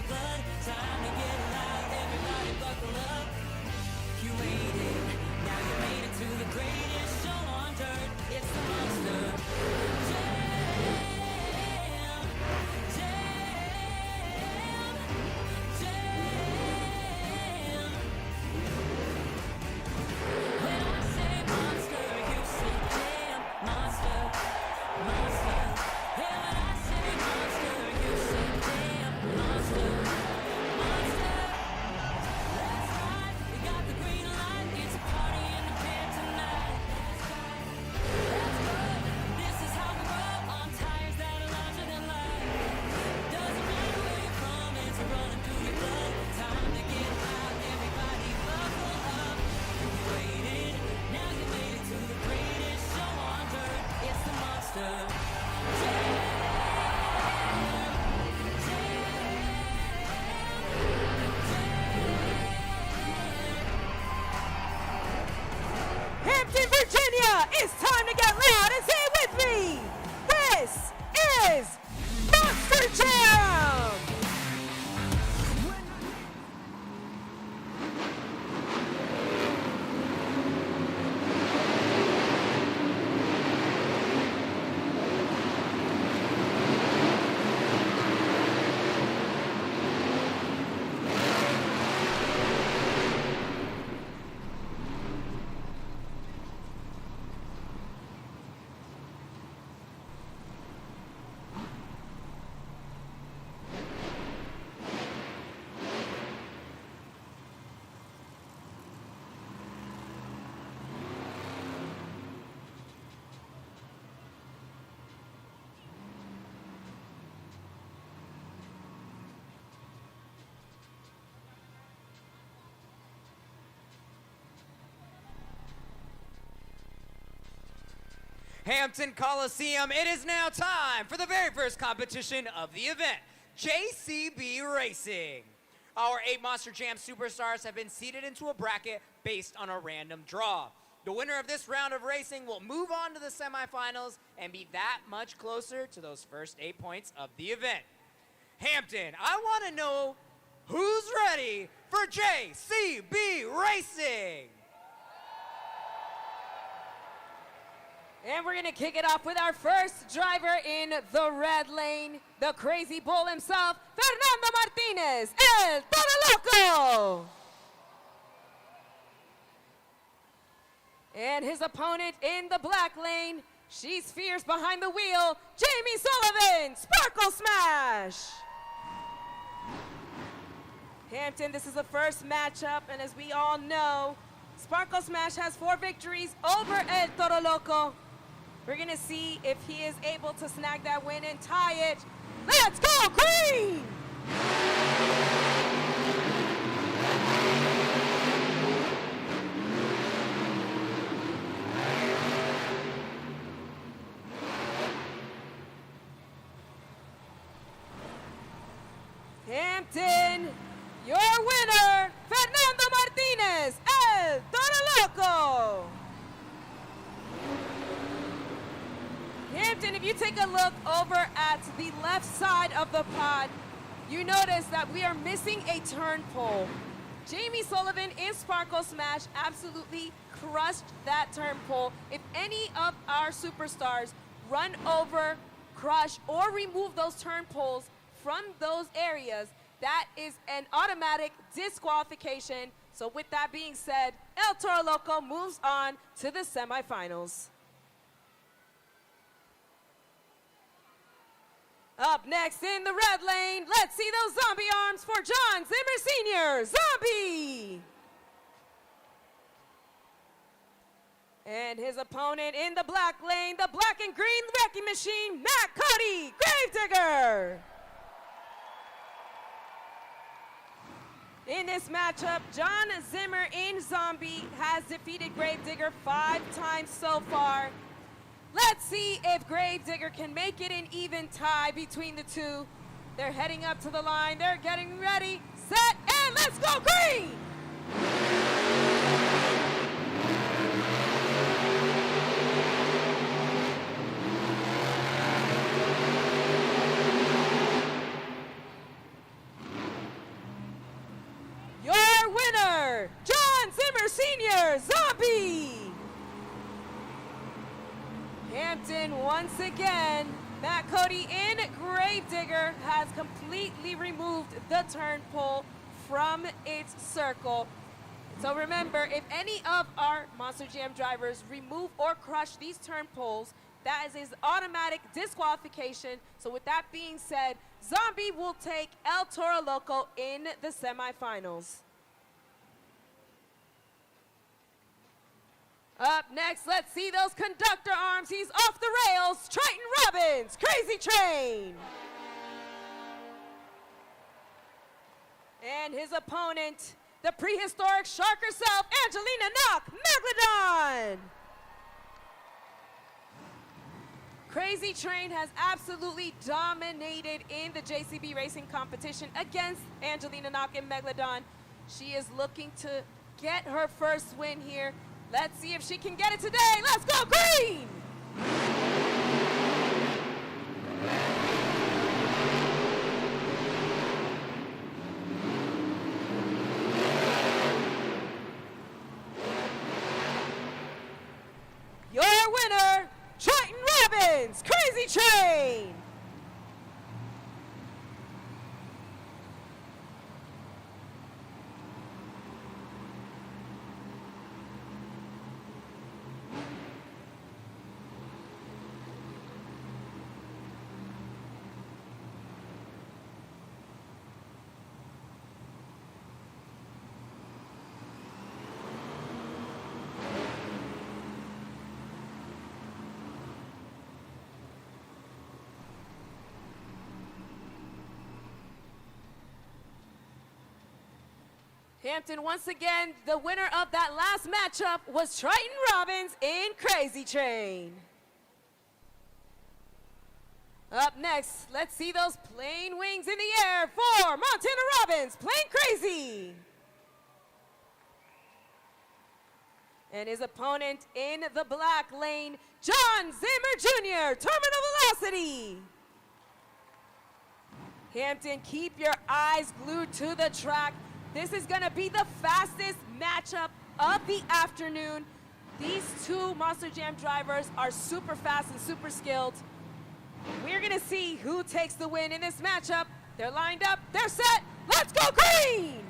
blood. Time to get loud, everybody buckle up. You waited, now you made it to the greatest show on dirt. It's the Monster Jam. When I say monster, you say jam. Monster, monster. And when I say monster, you say jam. Monster, monster. Let's ride, we got the green light. It's a party in the band tonight. That's good, this is how we roll on tires that are larger than life. Doesn't matter where you're from, it's running through your blood. Time to get loud, everybody buckle up. You waited, now you made it to the greatest show on dirt. It's the Monster Jam. Hampton, Virginia, it's time to get loud and say it with me. This is Monster Jam! Hampton Coliseum, it is now time for the very first competition of the event, JCB Racing. Our 8 Monster Jam superstars have been seated into a bracket based on a random draw. The winner of this round of racing will move on to the semifinals and be that much closer to those first 8 points of the event. Hampton, I want to know who's ready for JCB Racing? And we're gonna kick it off with our first driver in the red lane, the crazy bull himself, Fernando Martinez, el Toro Loco. And his opponent in the black lane, she's fierce behind the wheel, Jamie Sullivan, Sparkle Smash. Hampton, this is the first matchup, and as we all know, Sparkle Smash has 4 victories over el Toro Loco. We're gonna see if he is able to snag that win and tie it. Let's go, Green! Hampton, your winner, Fernando Martinez, el Toro Loco. Hampton, if you take a look over at the left side of the pod, you notice that we are missing a turn pole. Jamie Sullivan in Sparkle Smash absolutely crushed that turn pole. If any of our superstars run over, crush, or remove those turn poles from those areas, that is an automatic disqualification. So with that being said, El Toro Loco moves on to the semifinals. Up next in the red lane, let's see those zombie arms for John Zimmer Sr., Zombie! And his opponent in the black lane, the black and green wrecking machine, Matt Cody, Gravedigger! In this matchup, John Zimmer in Zombie has defeated Gravedigger 5 times so far. Let's see if Gravedigger can make it an even tie between the two. They're heading up to the line. They're getting ready, set, and let's go green! winner, John Zimmer Sr., Zombie. Hampton once again. Matt Cody in Gravedigger has completely removed the turn pole from its circle. So remember, if any of our Monster Jam drivers remove or crush these turn poles, that is his automatic disqualification. So with that being said, Zombie will take El Toro Loco in the semifinals. Up next, let's see those conductor arms. He's off the rails. Triton Robbins, Crazy Train. And his opponent, the prehistoric shark herself, Angelina Knock, Megalodon. Crazy Train has absolutely dominated in the JCB racing competition against Angelina Knock and Megalodon. She is looking to get her first win here. Let's see if she can get it today. Let's go green! Your winner, Triton Robbins, Crazy Train! Hampton, once again, the winner of that last matchup was Triton Robbins in Crazy Train. Up next, let's see those plane wings in the air for Montana Robbins, Plane Crazy. And his opponent in the black lane, John Zimmer Jr., Terminal Velocity. Hampton, keep your eyes glued to the track. This is gonna be the fastest matchup of the afternoon. These two Monster Jam drivers are super fast and super skilled. We're gonna see who takes the win in this matchup. They're lined up, they're set, let's go green!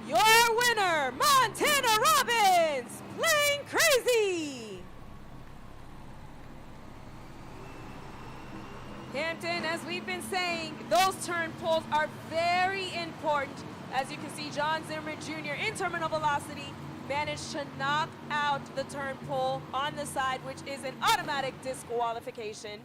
Your winner, Montana Robbins, Plane Crazy. Hampton, as we've been saying, those turn poles are very important. As you can see, John Zimmer Jr. in Terminal Velocity managed to knock out the turn pole on the side, which is an automatic disqualification.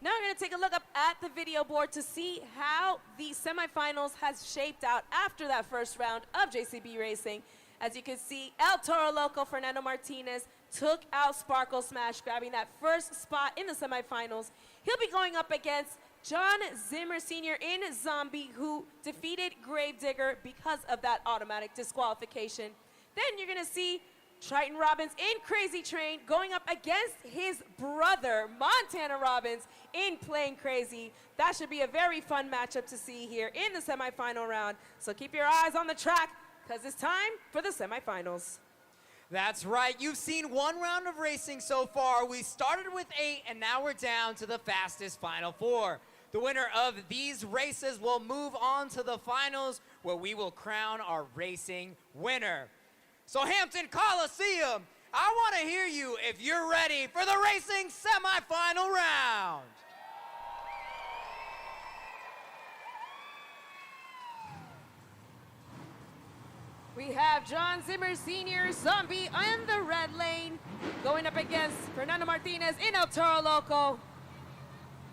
Now we're going to take a look up at the video board to see how the semifinals has shaped out after that first round of JCB Racing. As you can see, El Toro Loco, Fernando Martinez, took out Sparkle Smash, grabbing that first spot in the semifinals. He'll be going up against John Zimmer Sr. in Zombie, who defeated Gravedigger because of that automatic disqualification. Then you're going to see Triton Robbins in Crazy Train going up against his brother, Montana Robbins, in Plane Crazy. That should be a very fun matchup to see here in the semifinal round. So keep your eyes on the track, because it's time for the semifinals. That's right. You've seen one round of racing so far. We started with 8, and now we're down to the fastest final 4. The winner of these races will move on to the finals, where we will crown our racing winner. So Hampton Coliseum, I want to hear you if you're ready for the racing semifinal round. We have John Zimmer Sr. Zombie in the red lane going up against Fernando Martinez in El Toro Loco.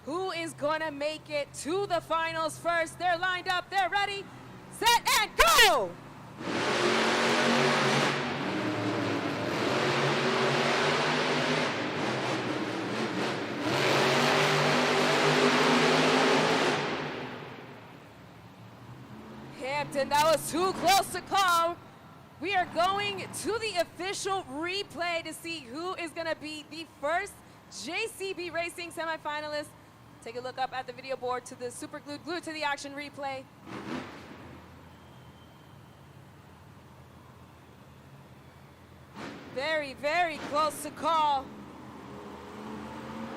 Who is going to make it to the finals first? They're lined up, they're ready, set, and go! Hampton, that was too close to call. We are going to the official replay to see who is going to be the first JCB Racing semifinalist. Take a look up at the video board to the super glued to the action replay. Very, very close to call.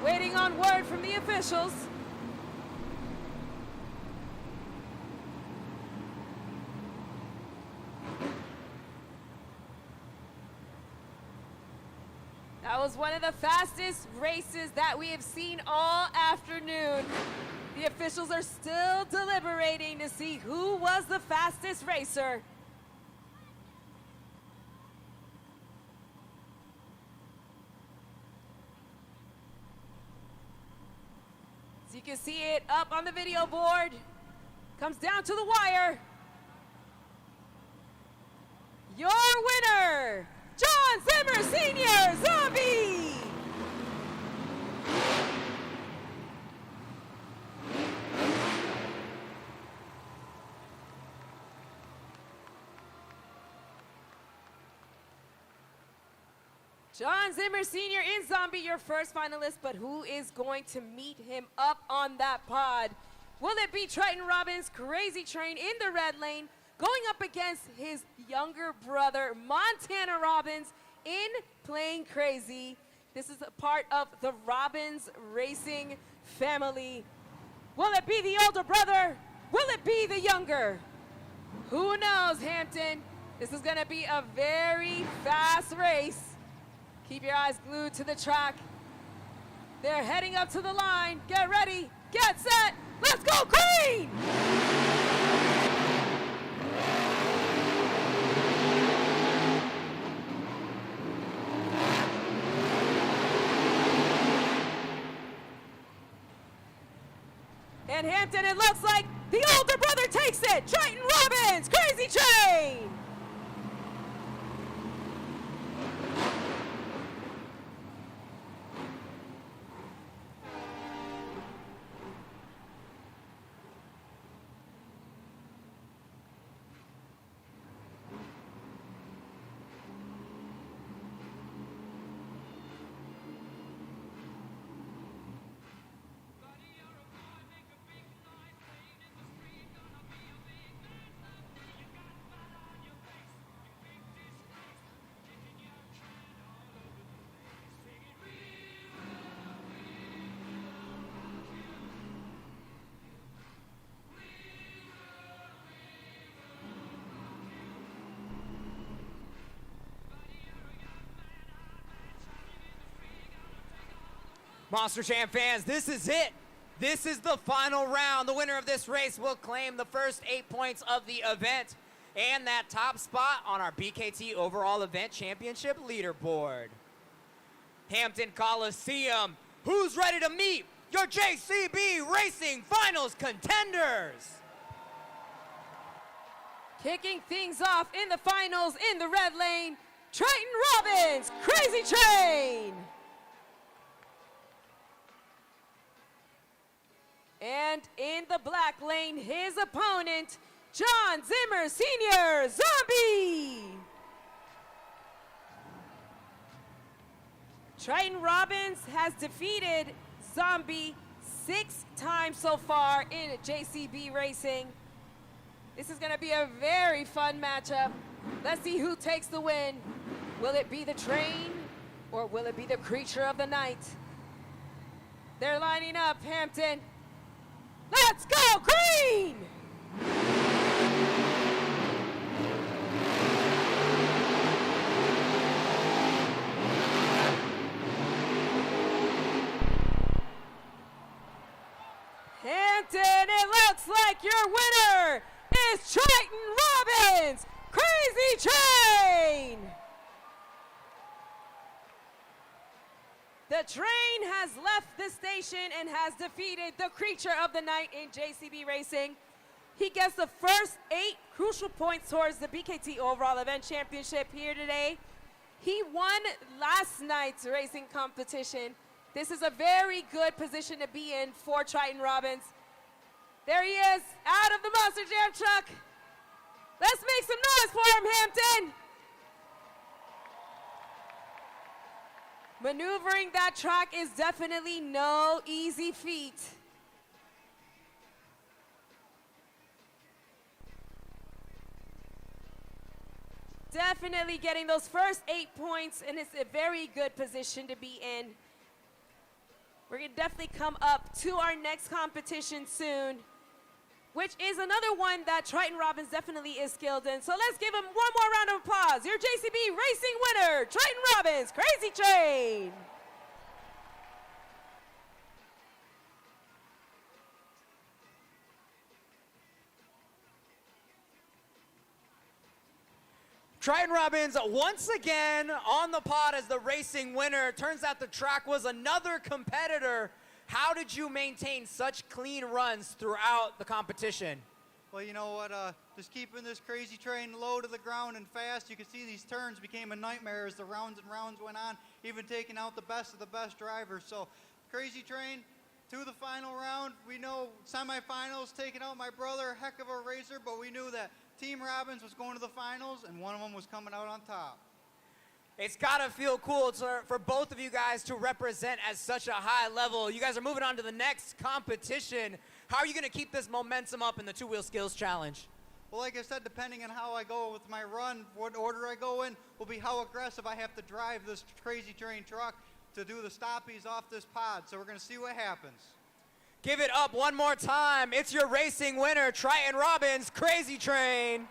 Waiting on word from the officials. That was one of the fastest races that we have seen all afternoon. The officials are still deliberating to see who was the fastest racer. As you can see it up on the video board, comes down to the wire. Your winner, John Zimmer Sr. Zombie! John Zimmer Sr. in Zombie, your first finalist, but who is going to meet him up on that pod? Will it be Triton Robbins, Crazy Train in the red lane, going up against his younger brother, Montana Robbins, in Playing Crazy? This is a part of the Robbins Racing family. Will it be the older brother? Will it be the younger? Who knows, Hampton? This is gonna be a very fast race. Keep your eyes glued to the track. They're heading up to the line. Get ready, get set, let's go green! And Hampton, it looks like the older brother takes it. Triton Robbins, Crazy Train! Monster Jam fans, this is it. This is the final round. The winner of this race will claim the first 8 points of the event and that top spot on our BKT overall event championship leaderboard. Hampton Coliseum, who's ready to meet your JCB Racing Finals contenders? Kicking things off in the finals in the red lane, Triton Robbins, Crazy Train! And in the black lane, his opponent, John Zimmer Sr. Zombie! Triton Robbins has defeated Zombie 6 times so far in JCB Racing. This is gonna be a very fun matchup. Let's see who takes the win. Will it be the train or will it be the creature of the night? They're lining up, Hampton. Let's go green! Hampton, it looks like your winner is Triton Robbins, Crazy Train! The train has left the station and has defeated the creature of the night in JCB Racing. He gets the first 8 crucial points towards the BKT overall event championship here today. He won last night's racing competition. This is a very good position to be in for Triton Robbins. There he is, out of the Monster Jam truck. Let's make some noise for him, Hampton. Maneuvering that track is definitely no easy feat. Definitely getting those first 8 points, and it's a very good position to be in. We're gonna definitely come up to our next competition soon, which is another one that Triton Robbins definitely is skilled in. So let's give him one more round of applause. Your JCB Racing winner, Triton Robbins, Crazy Train. Triton Robbins once again on the pod as the racing winner. Turns out the track was another competitor. How did you maintain such clean runs throughout the competition? Well, you know what, just keeping this Crazy Train low to the ground and fast. You can see these turns became a nightmare as the rounds and rounds went on, even taking out the best of the best drivers. So Crazy Train to the final round. We know semifinals, taking out my brother, heck of a racer, but we knew that Team Robbins was going to the finals, and one of them was coming out on top. It's gotta feel cool for both of you guys to represent at such a high level. You guys are moving on to the next competition. How are you gonna keep this momentum up in the two-wheel skills challenge? Well, like I said, depending on how I go with my run, what order I go in, will be how aggressive I have to drive this Crazy Train truck to do the stoppies off this pod. So we're gonna see what happens. Give it up one more time. It's your racing winner, Triton Robbins, Crazy Train.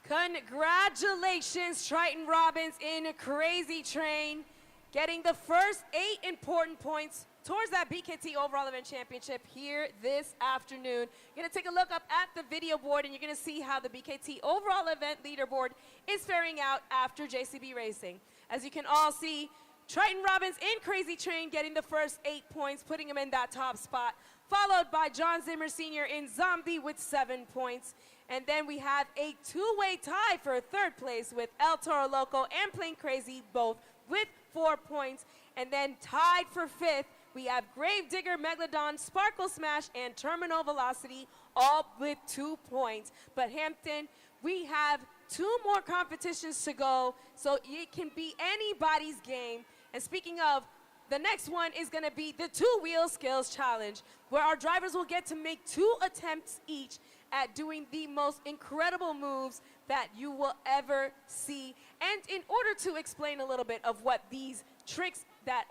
Congratulations, Triton Robbins in Crazy Train, getting the first 8 important points towards that BKT Overall Event Championship here this afternoon. You're gonna take a look up at the video board and you're gonna see how the BKT Overall Event Leaderboard is faring out after JCB Racing. As you can all see, Triton Robbins in Crazy Train getting the first 8 points, putting him in that top spot, followed by John Zimmer Sr. in Zombie with 7 points. And then we have a two-way tie for third place with El Toro Loco and Plain Crazy, both with 4 points. And then tied for fifth, we have Gravedigger, Megalodon, Sparkle Smash, and Terminal Velocity, all with 2 points. But Hampton, we have 2 more competitions to go, so it can be anybody's game. And speaking of, the next one is gonna be the two-wheel skills challenge, where our drivers will get to make 2 attempts each at doing the most incredible moves that you will ever see. And in order to explain a little bit of what these tricks that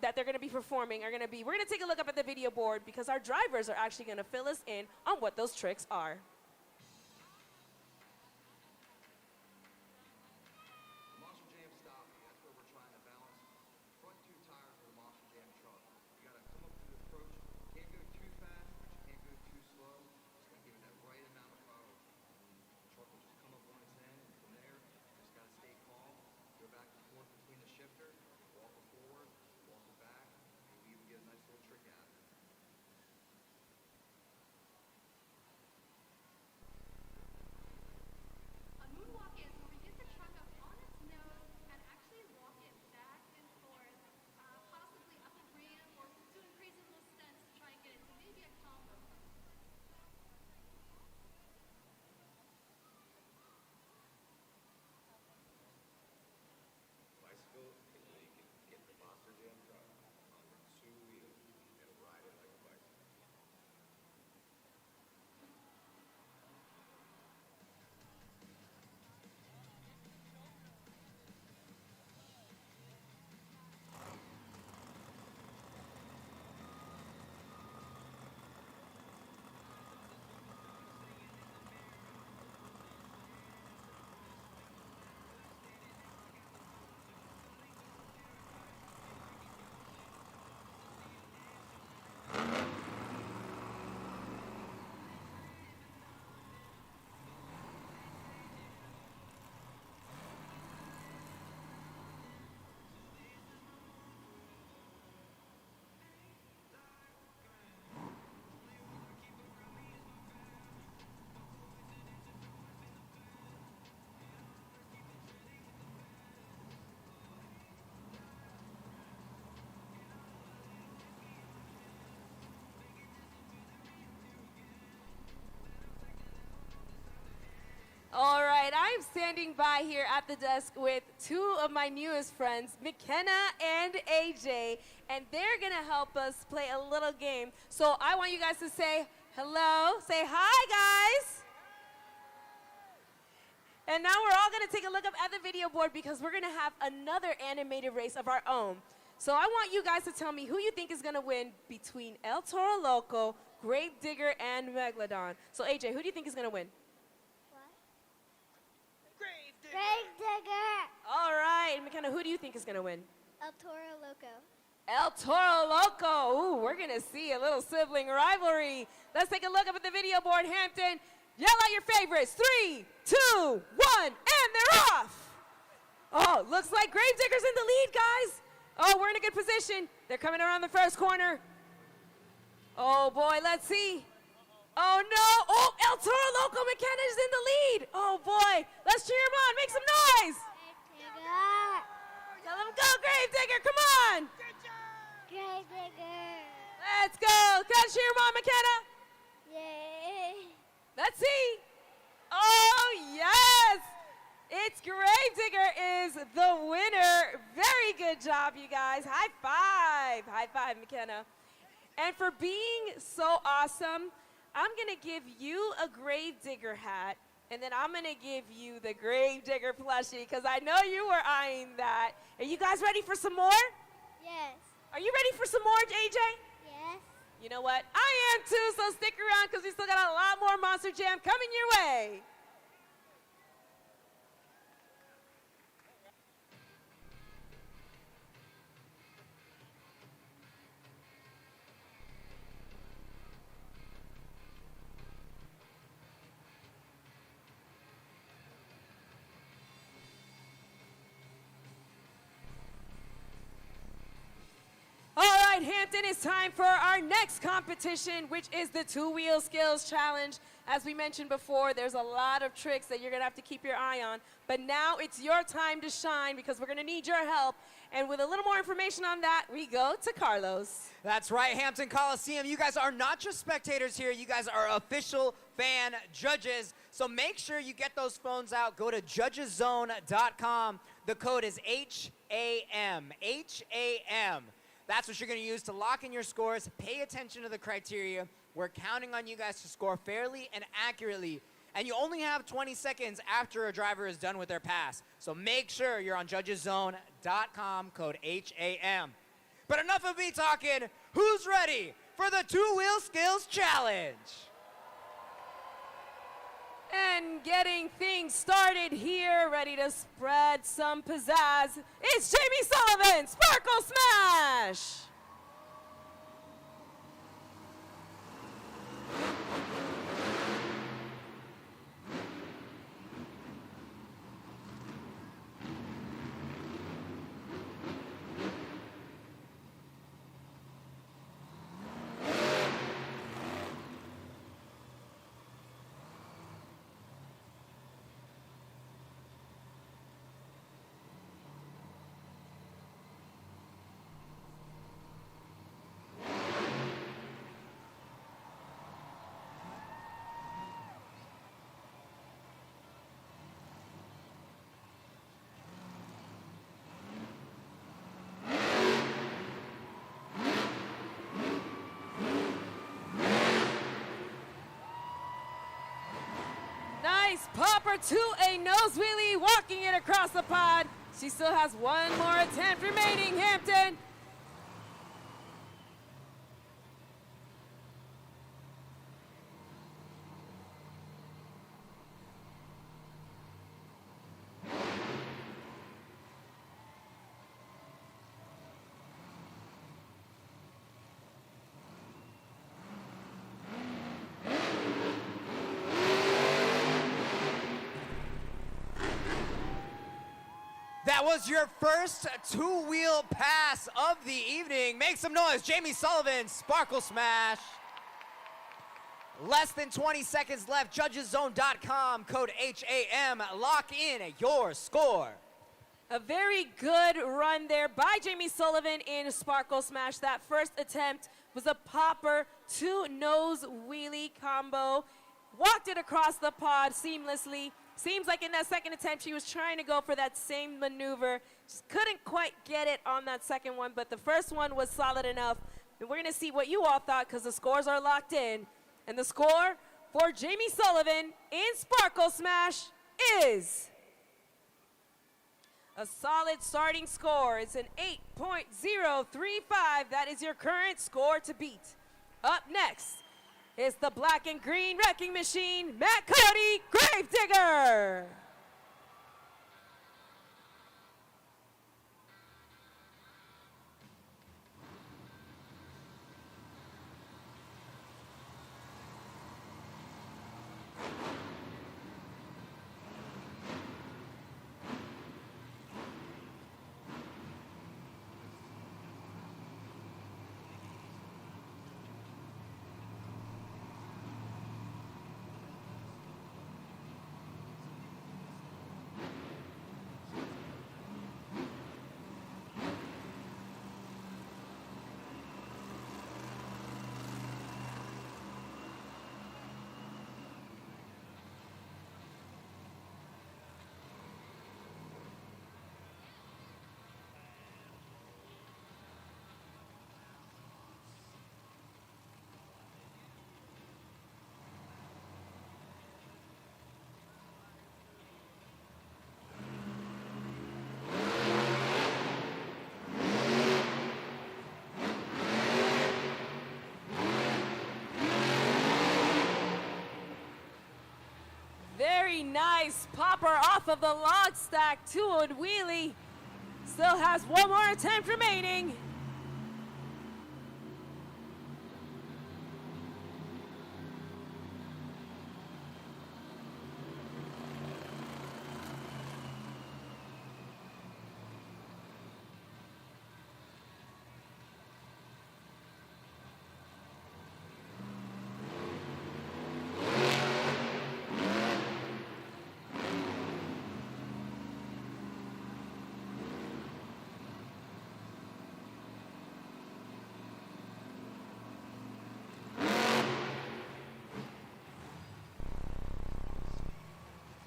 they're gonna be performing are gonna be, we're gonna take a look up at the video board because our drivers are actually gonna fill us in on what those tricks are. I'm standing by here at the desk with two of my newest friends, McKenna and AJ, and they're gonna help us play a little game. So I want you guys to say hello, say hi, guys. And now we're all gonna take a look up at the video board because we're gonna have another animated race of our own. So I want you guys to tell me who you think is gonna win between El Toro Loco, Grave Digger, and Megalodon. So AJ, who do you think is gonna win? Grave Digger. All right, McKenna, who do you think is gonna win? El Toro Loco. El Toro Loco. Ooh, we're gonna see a little sibling rivalry. Let's take a look up at the video board, Hampton. Yell out your favorites. 3, 2, 1, and they're off. Oh, looks like Grave Digger's in the lead, guys. Oh, we're in a good position. They're coming around the first corner. Oh boy, let's see. Oh no, oh, El Toro Loco McKenna's in the lead. Oh boy, let's cheer him on, make some noise. Grave Digger. Tell him go, Grave Digger, come on. Grave Digger. Let's go, let's cheer him on, McKenna. Yay. Let's see. Oh yes, it's Grave Digger is the winner. Very good job, you guys. High five, McKenna. And for being so awesome, I'm gonna give you a Grave Digger hat, and then I'm gonna give you the Grave Digger plushie, because I know you were eyeing that. Are you guys ready for some more? Yes. Are you ready for some more, AJ? Yes. You know what? I am too, so stick around, because we still got a lot more Monster Jam coming your way. All right, Hampton, it's time for our next competition, which is the two-wheel skills challenge. As we mentioned before, there's a lot of tricks that you're gonna have to keep your eye on, but now it's your time to shine because we're gonna need your help. And with a little more information on that, we go to Carlos. That's right, Hampton Coliseum. You guys are not just spectators here. You guys are official fan judges. So make sure you get those phones out. Go to judgeszone.com. The code is HAM. HAM. That's what you're going to use to lock in your scores. Pay attention to the criteria. We're counting on you guys to score fairly and accurately. And you only have 20 seconds after a driver is done with their pass. So make sure you're on judgeszone.com, code HAM. But enough of me talking. Who's ready for the two-wheel skills challenge? And getting things started here, ready to spread some pizzazz, it's Jamie Sullivan, Sparkle Smash! Nice popper to a nose wheelie, walking it across the pod. She still has one more attempt remaining, Hampton. That was your first two-wheel pass of the evening. Make some noise, Jamie Sullivan, Sparkle Smash. Less than 20 seconds left, judgeszone.com, code HAM. Lock in your score. A very good run there by Jamie Sullivan in Sparkle Smash. That first attempt was a popper to nose wheelie combo. Walked it across the pod seamlessly. Seems like in that second attempt, she was trying to go for that same maneuver. Just couldn't quite get it on that second one, but the first one was solid enough. And we're gonna see what you all thought because the scores are locked in. And the score for Jamie Sullivan in Sparkle Smash is a solid starting score. It's an 8.035. That is your current score to beat. Up next is the black and green wrecking machine, Matt Cody, Gravedigger. Very nice popper off of the log stack, two-wood wheelie. Still has one more attempt remaining.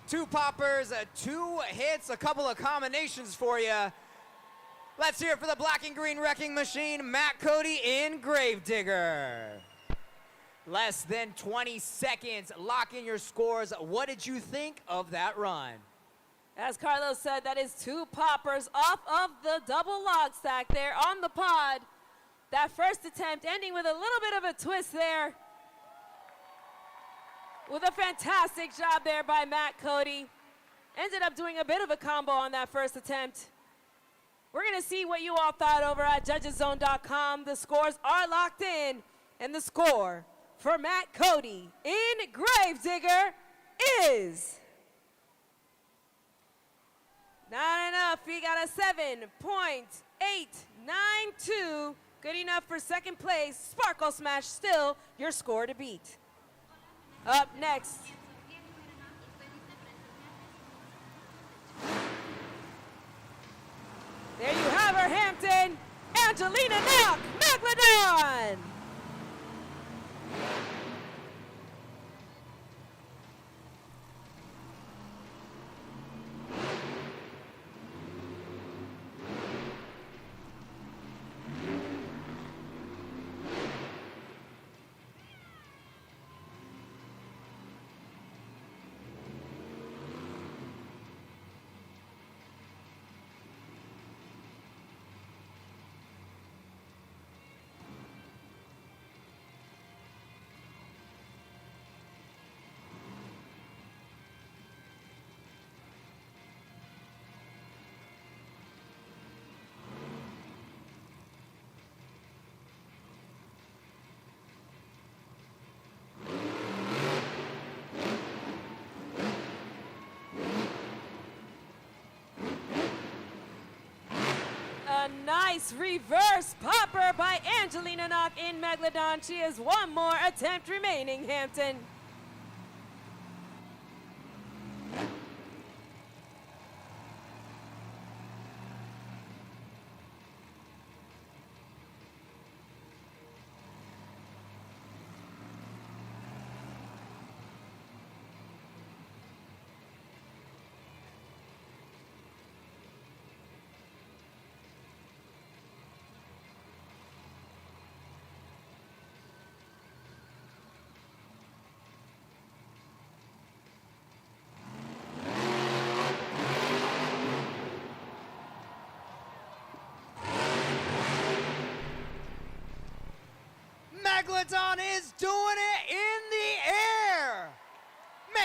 Two poppers, two hits, a couple of combinations for you. Let's hear it for the black and green wrecking machine, Matt Cody in Gravedigger. Less than 20 seconds, lock in your scores. What did you think of that run? As Carlos said, that is two poppers off of the double log stack there on the pod. That first attempt ending with a little bit of a twist there. With a fantastic job there by Matt Cody. Ended up doing a bit of a combo on that first attempt. We're gonna see what you all thought over at judgeszone.com. The scores are locked in, and the score for Matt Cody in Gravedigger is not enough. He got a 7.892. Good enough for second place. Sparkle Smash still your score to beat. Up next, there you have her, Hampton, Angelina Knock, Megalodon. A nice reverse popper by Angelina Knock in Megalodon. She has one more attempt remaining, Hampton.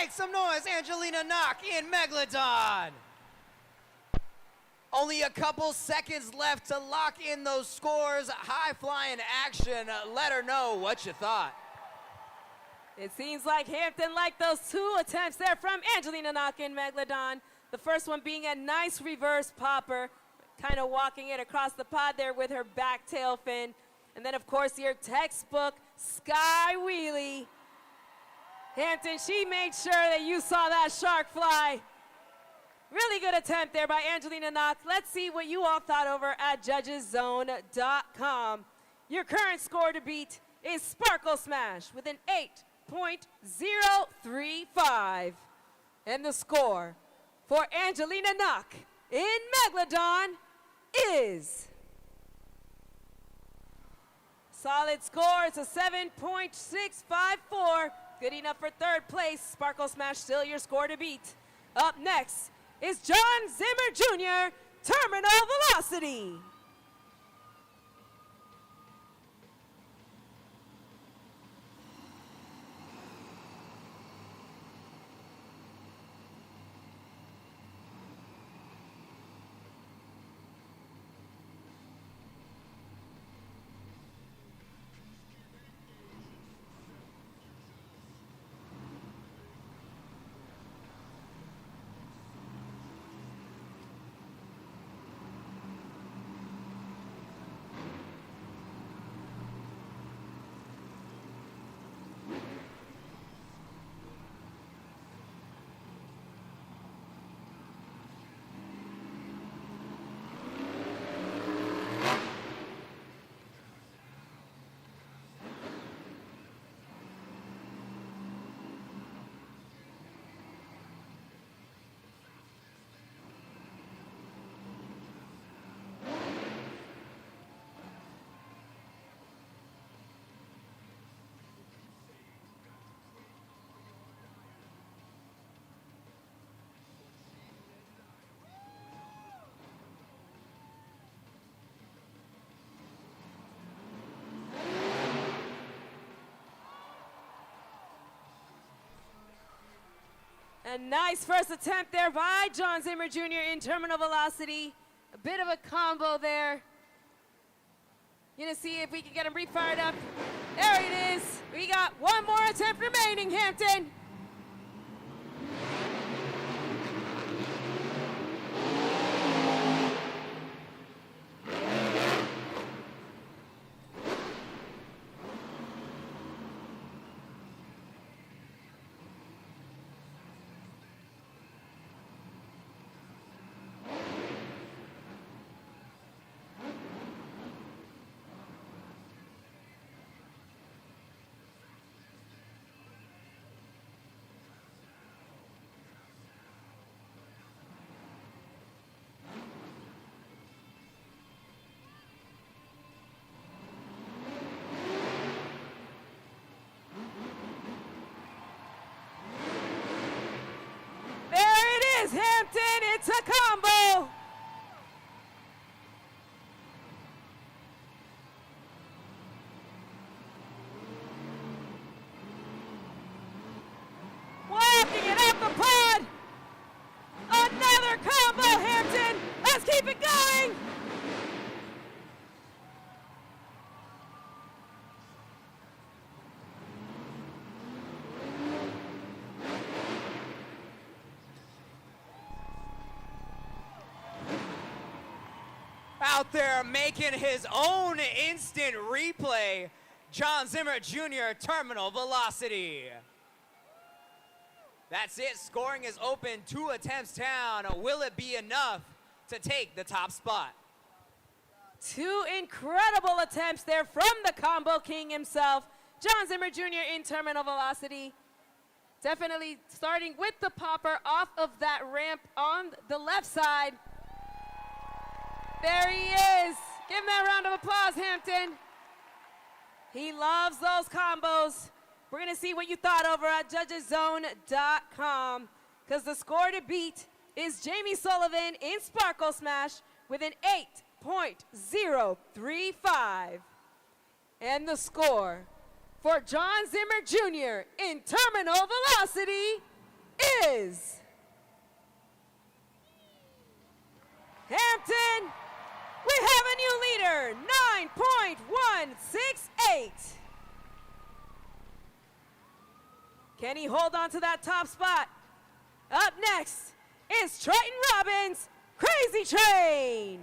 Make some noise, Angelina Knock in Megalodon. Only a couple seconds left to lock in those scores. High flying action. Let her know what you thought. It seems like Hampton liked those 2 attempts there from Angelina Knock in Megalodon. The first one being a nice reverse popper, kind of walking it across the pod there with her back tail fin. And then, of course, your textbook sky wheelie. Hampton, she made sure that you saw that shark fly. Really good attempt there by Angelina Knock. Let's see what you all thought over at judgeszone.com. Your current score to beat is Sparkle Smash with an 8.035. And the score for Angelina Knock in Megalodon is solid score. It's a 7.654. Good enough for 3rd place. Sparkle Smash still your score to beat. Up next is John Zimmer Jr. Terminal Velocity. A nice first attempt there by John Zimmer Jr. in Terminal Velocity. A bit of a combo there. Gonna see if we can get him re-fired up. There it is. We got one more attempt remaining, Hampton. Hampton, it's a combo. Walking it up the pod. Another combo, Hampton. Let's keep it going. Out there making his own instant replay, John Zimmer Jr. Terminal Velocity. That's it, scoring is open, 2 attempts down. Will it be enough to take the top spot? 2 incredible attempts there from the combo king himself, John Zimmer Jr. in Terminal Velocity. Definitely starting with the popper off of that ramp on the left side. There he is. Give him that round of applause, Hampton. He loves those combos. We're going to see what you thought over at judgeszone.com, because the score to beat is Jamie Sullivan in Sparkle Smash with an 8.035. And the score for John Zimmer Jr. in Terminal Velocity is Hampton. We have a new leader, 9.168. Can he hold on to that top spot? Up next is Triton Robbins, Crazy Train.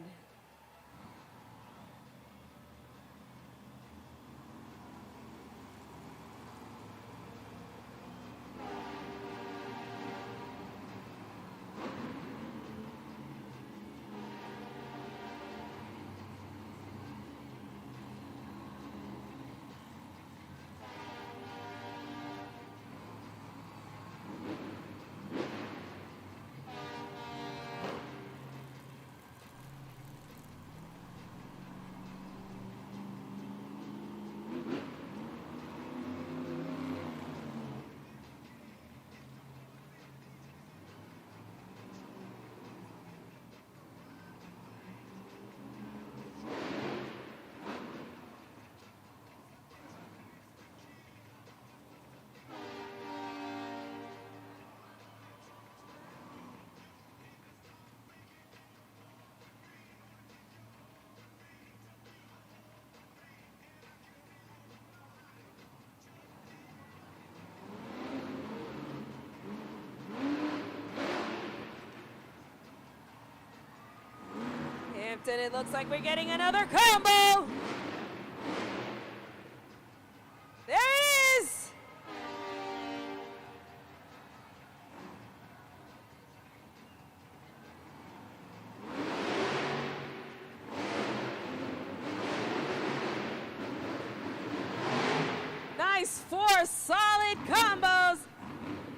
Hampton, it looks like we're getting another combo. There it is. Nice, 4 solid combos.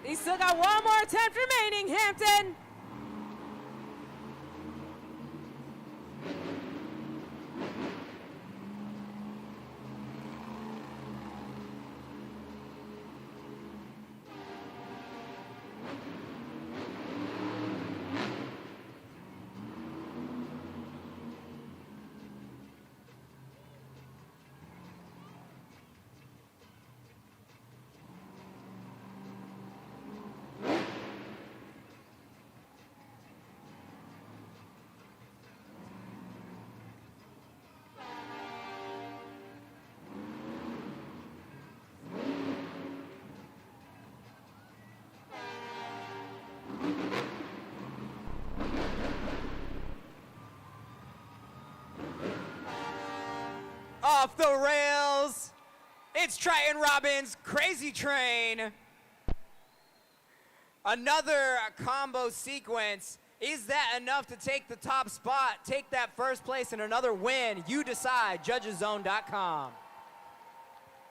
He's still got one more attempt remaining, Hampton. Off the rails. It's Triton Robbins, Crazy Train. Another combo sequence. Is that enough to take the top spot, take that first place and another win? You decide, judgeszone.com.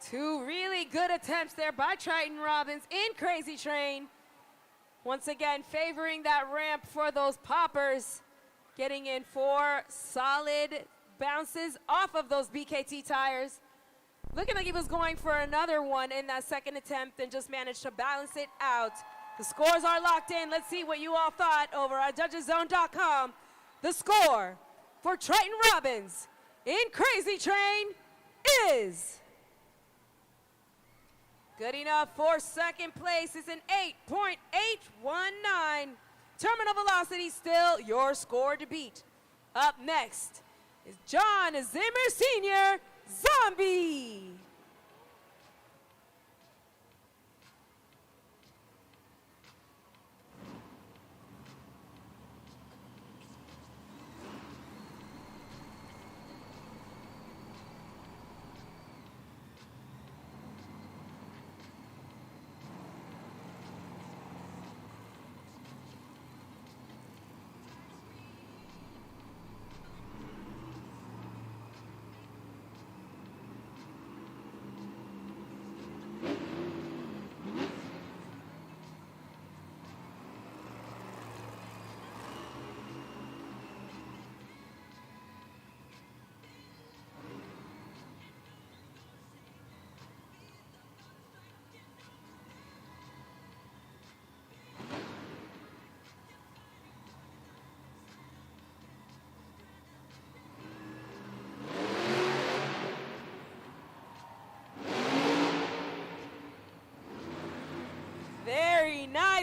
2 really good attempts there by Triton Robbins in Crazy Train. Once again, favoring that ramp for those poppers. Getting in 4 solid bounces off of those BKT tires. Looking like he was going for another one in that second attempt and just managed to balance it out. The scores are locked in. Let's see what you all thought over at judgeszone.com. The score for Triton Robbins in Crazy Train is good enough for second place. It's an 8.819. Terminal velocity still your score to beat. Up next is John Zimmer Sr. Zombie.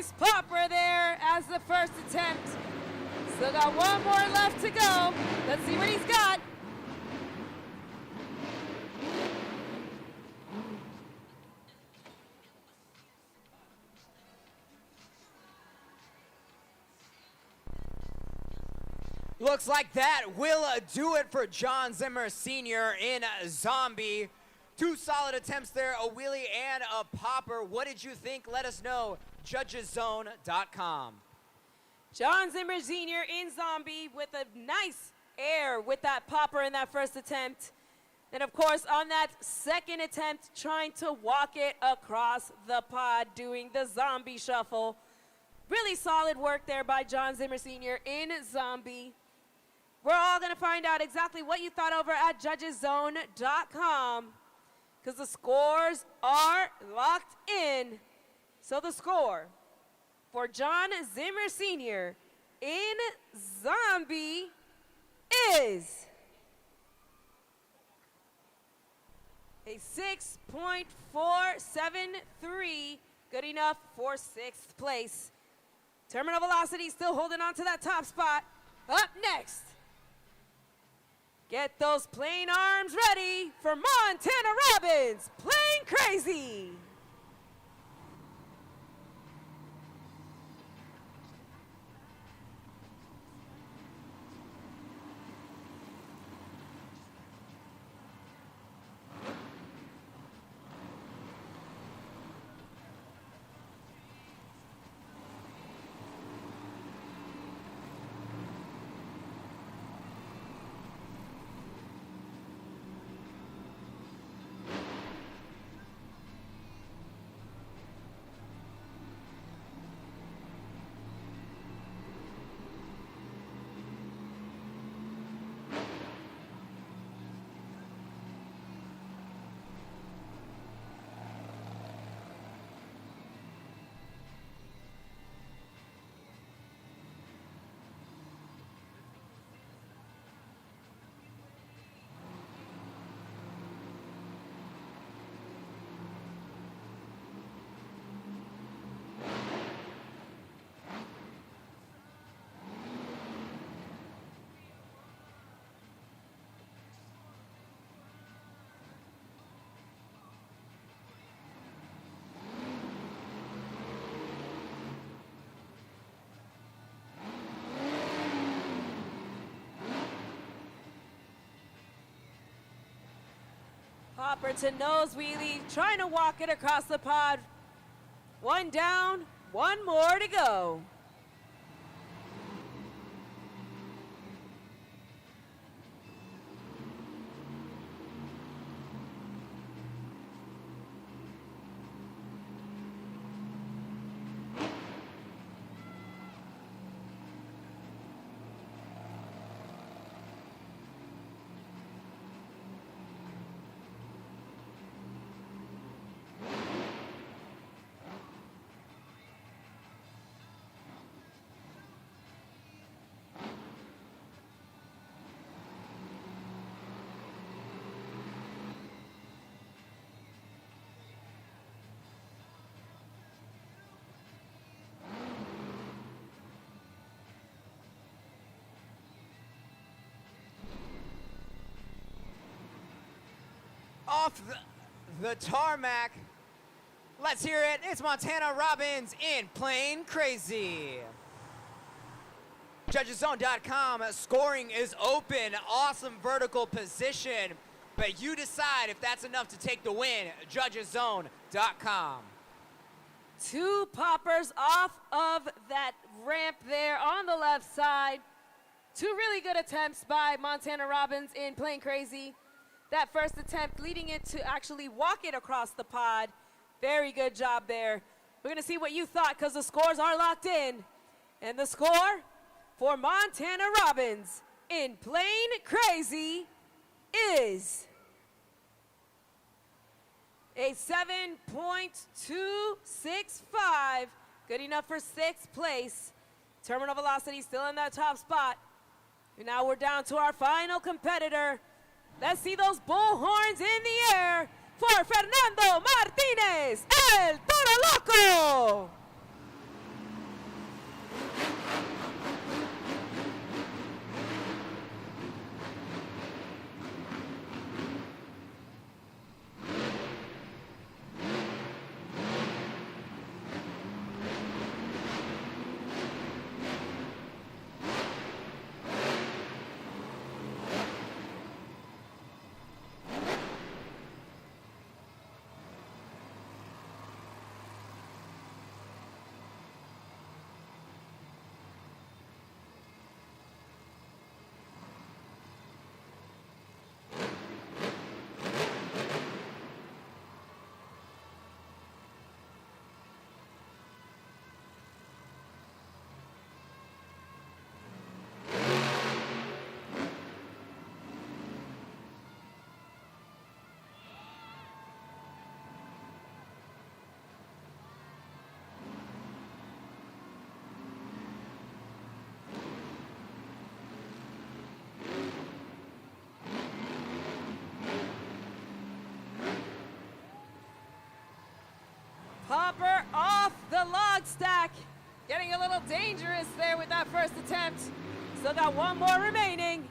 Nice popper there as the first attempt. Still got one more left to go. Let's see what he's got. Looks like that will do it for John Zimmer Sr. in Zombie. 2 solid attempts there, a wheelie and a popper. What did you think? Let us know. JudgesZone.com. John Zimmer Sr. in Zombie with a nice air with that popper in that first attempt. And of course, on that second attempt, trying to walk it across the pod, doing the zombie shuffle. Really solid work there by John Zimmer Sr. in Zombie. We're all going to find out exactly what you thought over at JudgesZone.com because the scores are locked in. So the score for John Zimmer Sr. in Zombie is a 6.473, good enough for 6th place. Terminal Velocity still holding on to that top spot. Up next, get those plane arms ready for Montana Robbins, Plane Crazy. Popper to nose wheelie, trying to walk it across the pod. One down, one more to go. Off the tarmac. Let's hear it. It's Montana Robbins in Plane Crazy. JudgesZone.com. Scoring is open. Awesome vertical position. But you decide if that's enough to take the win. JudgesZone.com. 2 poppers off of that ramp there on the left side. 2 really good attempts by Montana Robbins in Plane Crazy. That first attempt leading it to actually walk it across the pod. Very good job there. We're gonna see what you thought because the scores are locked in. And the score for Montana Robbins in Plane Crazy is a 7.265, good enough for 6th place. Terminal Velocity still in that top spot. And now we're down to our final competitor. Let's see those bullhorns in the air for Fernando Martinez, el Toro Loco. little dangerous there with that first attempt. Still got one more remaining.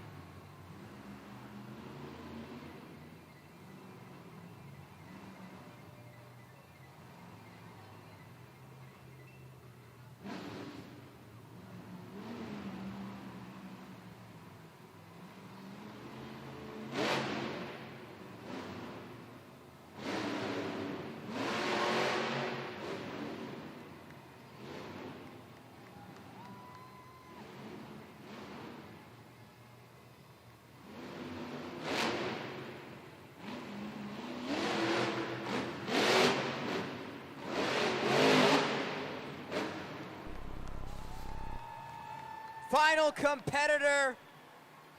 Final competitor,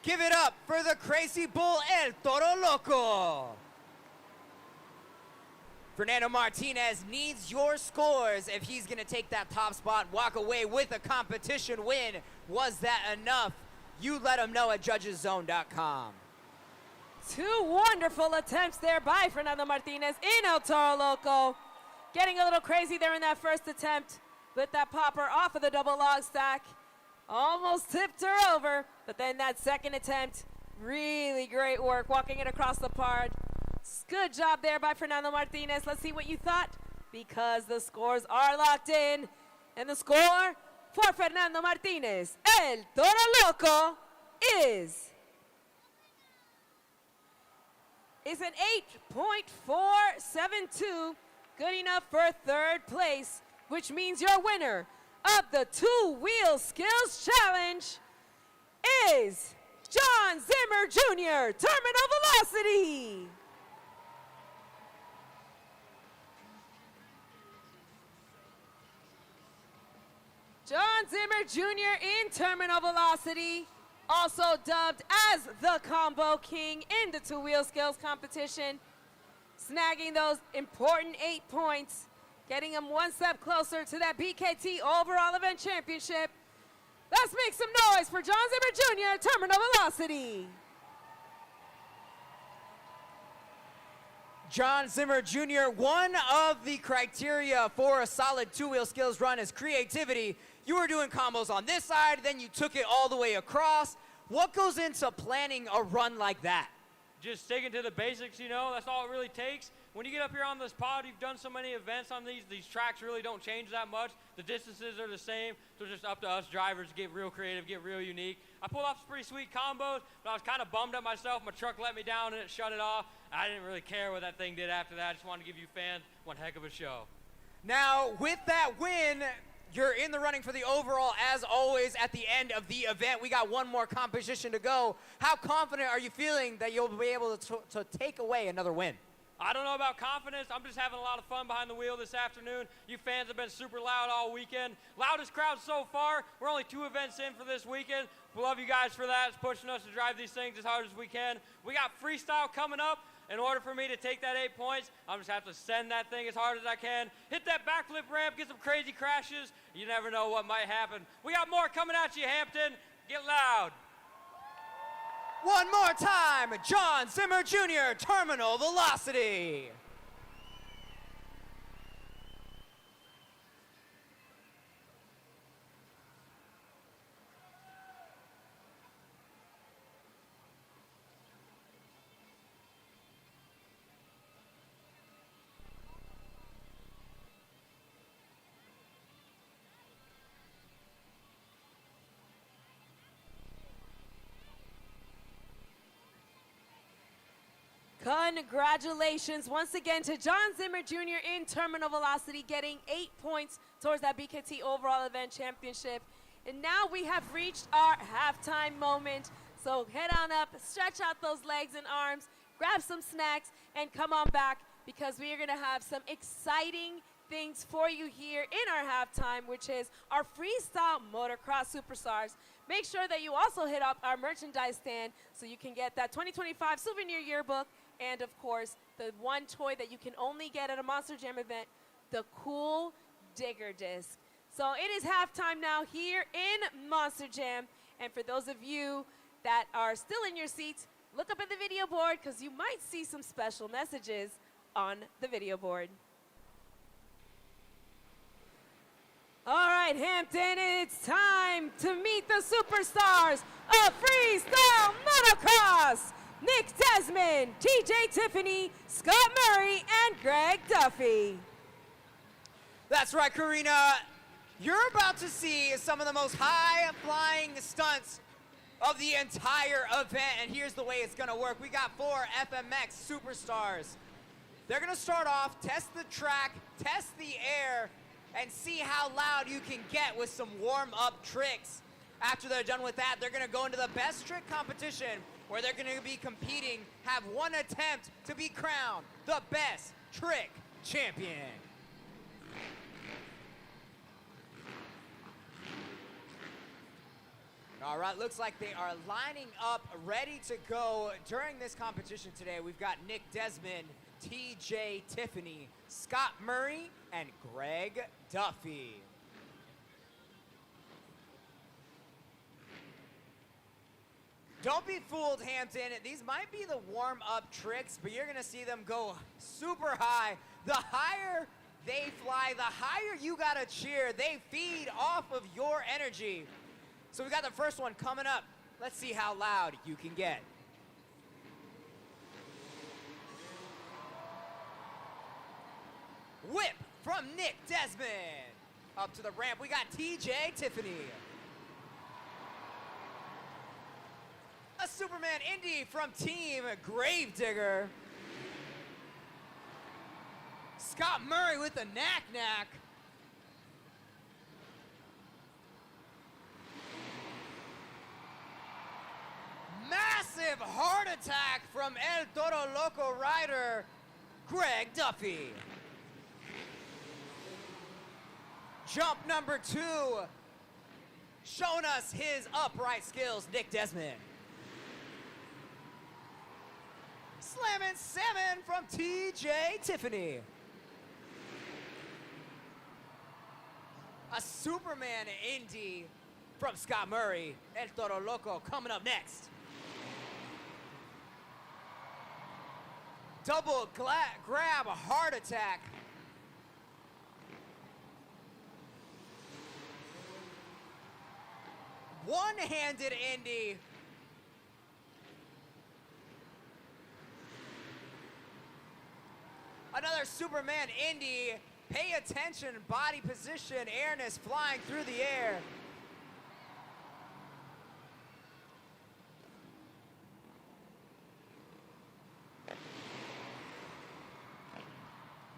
give it up for the crazy bull, El Toro Loco. Fernando Martinez needs your scores if he's gonna take that top spot, walk away with a competition win. Was that enough? You let him know at judgeszone.com. Two wonderful attempts there by Fernando Martinez in El Toro Loco. Getting a little crazy there in that first attempt with that popper off of the double log stack. Almost tipped her over, but then that second attempt, really great work walking it across the part. Good job there by Fernando Martinez. Let's see what you thought, because the scores are locked in. And the score for Fernando Martinez, El Toro Loco, is an 8.472, good enough for third place, which means your winner of the two-wheel skills challenge is John Zimmer Jr., Terminal Velocity. John Zimmer Jr. in Terminal Velocity, also dubbed as the Combo King in the two-wheel skills competition, snagging those important 8 points, getting him one step closer to that BKT overall event championship. Let's make some noise for John Zimmer Jr., Terminal Velocity. John Zimmer Jr., one of the criteria for a solid two-wheel skills run is creativity. You were doing combos on this side, then you took it all the way across. What goes into planning a run like that? Just sticking to the basics, you know, that's all it really takes. When you get up here on this pod, you've done so many events on these tracks really don't change that much. The distances are the same, so it's just up to us drivers to get real creative, get real unique. I pulled off some pretty sweet combos, but I was kind of bummed at myself. My truck let me down and it shut it off. I didn't really care what that thing did after that. I just wanted to give you fans one heck of a show. Now, with that win, you're in the running for the overall, as always, at the end of the event. We got one more competition to go. How confident are you feeling that you'll be able to take away another win? I don't know about confidence. I'm just having a lot of fun behind the wheel this afternoon. You fans have been super loud all weekend. Loudest crowd so far. We're only 2 events in for this weekend. We love you guys for that. It's pushing us to drive these things as hard as we can. We got freestyle coming up. In order for me to take that 8 points, I'm just have to send that thing as hard as I can. Hit that backflip ramp, get some crazy crashes. You never know what might happen. We got more coming at you, Hampton. Get loud. One more time, John Zimmer Jr., Terminal Velocity. Congratulations once again to John Zimmer Jr. in Terminal Velocity, getting 8 points towards that BKT overall event championship. And now we have reached our halftime moment. So head on up, stretch out those legs and arms, grab some snacks, and come on back, because we are going to have some exciting things for you here in our halftime, which is our Freestyle Motocross Superstars. Make sure that you also hit up our merchandise stand so you can get that 2025 souvenir yearbook, and of course, the one toy that you can only get at a Monster Jam event, the cool Digger disc. So it is halftime now here in Monster Jam, and for those of you that are still in your seats, look up at the video board, because you might see some special messages on the video board. All right, Hampton, it's time to meet the superstars of freestyle motocross. Nick Desmond, TJ Tiffany, Scott Murray, and Greg Duffy. That's right, Karina. You're about to see some of the most high-flying stunts of the entire event, and here's the way it's gonna work. We got 4 FMX superstars. They're gonna start off, test the track, test the air, and see how loud you can get with some warm-up tricks. After they're done with that, they're gonna go into the best trick competition, where they're gonna be competing, have one attempt to be crowned the best trick champion. All right, looks like they are lining up, ready to go during this competition today. We've got Nick Desmond, TJ Tiffany, Scott Murray, and Greg Duffy. Don't be fooled, Hampton. These might be the warm-up tricks, but you're gonna see them go super high. The higher they fly, the higher you gotta cheer. They feed off of your energy. So we got the first one coming up. Let's see how loud you can get. Whip from Nick Desmond. Up to the ramp, we got TJ Tiffany. A Superman Indy from Team Gravedigger. Scott Murray with a knack-knack. Massive heart attack from El Toro Loco rider, Greg Duffy. Jump number 2, showing us his upright skills, Nick Desmond. Slamming salmon from TJ Tiffany. A Superman Indy from Scott Murray. El Toro Loco coming up next. Double grab heart attack. One-handed Indy. Another Superman Indy. Pay attention, body position, airness, flying through the air.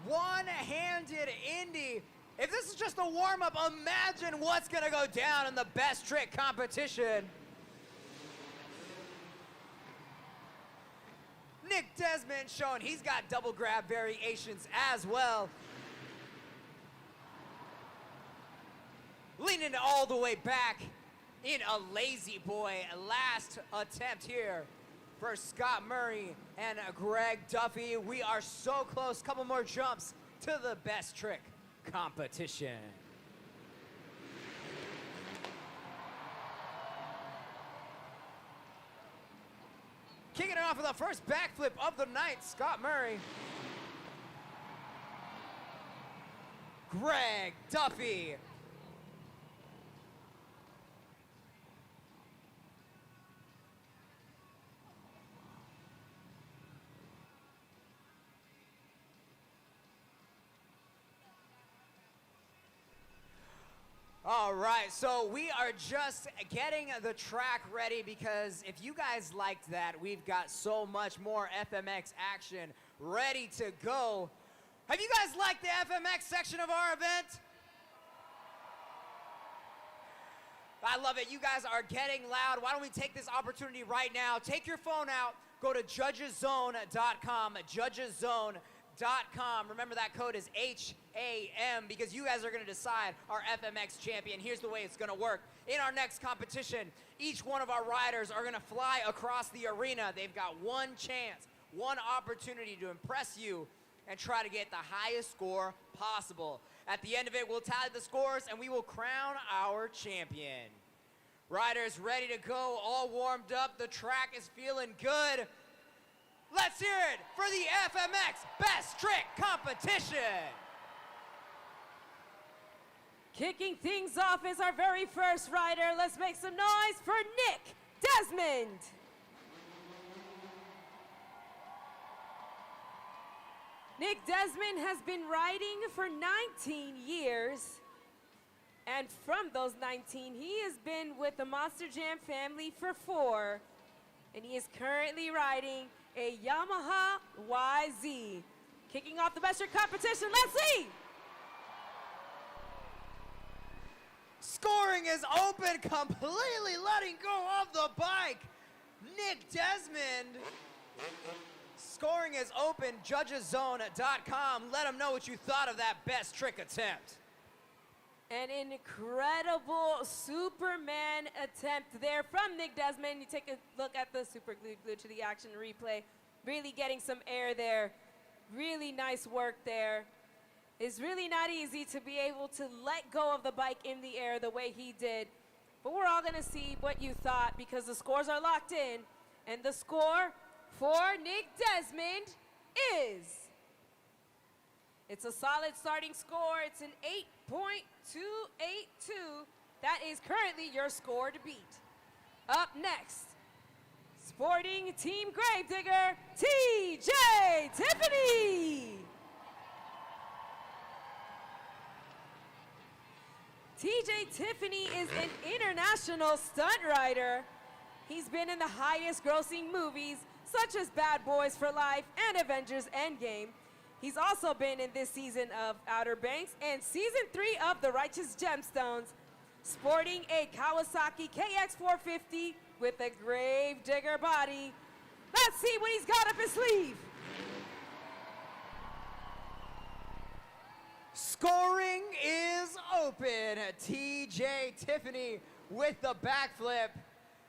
One-handed Indy. If this is just a warm-up, imagine what's gonna go down in the best trick competition. Nick Desmond showing he's got double grab variations as well. Leaning all the way back in a lazy boy. Last attempt here for Scott Murray and Greg Duffy. We are so close, couple more jumps to the best trick competition. Kicking it off with the first backflip of the night, Scott Murray. Greg Duffy. All right, so we are just getting the track ready because if you guys liked that, we've got so much more FMX action ready to go. Have you guys liked the FMX section of our event? I love it. You guys are getting loud. Why don't we take this opportunity right now? Take your phone out. Go to judgeszone.com, judgeszone.com. Remember that code is HAM because you guys are going to decide our FMX champion. Here's the way it's going to work. In our next competition, each one of our riders are going to fly across the arena. They've got one chance, one opportunity to impress you and try to get the highest score possible. At the end of it, we'll tally the scores and we will crown our champion. Riders ready to go, all warmed up. The track is feeling good. Let's hear it for the FMX Best Trick Competition. Kicking things off is our very first rider. Let's make some noise for Nick Desmond. Nick Desmond has been riding for 19 years. And from those 19, he has been with the Monster Jam family for 4. And he is currently riding a Yamaha YZ. Kicking off the best trick competition, let's see! Scoring is open, completely letting go of the bike. Nick Desmond. Scoring is open, judgeszone.com. Let them know what you thought of that best trick attempt. An incredible Superman attempt there from Nick Desmond. You take a look at the super glued to the action replay. Really getting some air there. Really nice work there. It's really not easy to be able to let go of the bike in the air the way he did. But we're all going to see what you thought because the scores are locked in. And the score for Nick Desmond is... It's a solid starting score. It's an 8.282. That is currently your score to beat. Up next, sporting Team Gravedigger, TJ Tiffany. TJ Tiffany is an international stunt rider. He's been in the highest grossing movies such as Bad Boys for Life and Avengers Endgame. He's also been in this season of Outer Banks and season 3 of The Righteous Gemstones, sporting a Kawasaki KX450 with a Gravedigger body. Let's see what he's got up his sleeve. Scoring is open. TJ Tiffany with the backflip.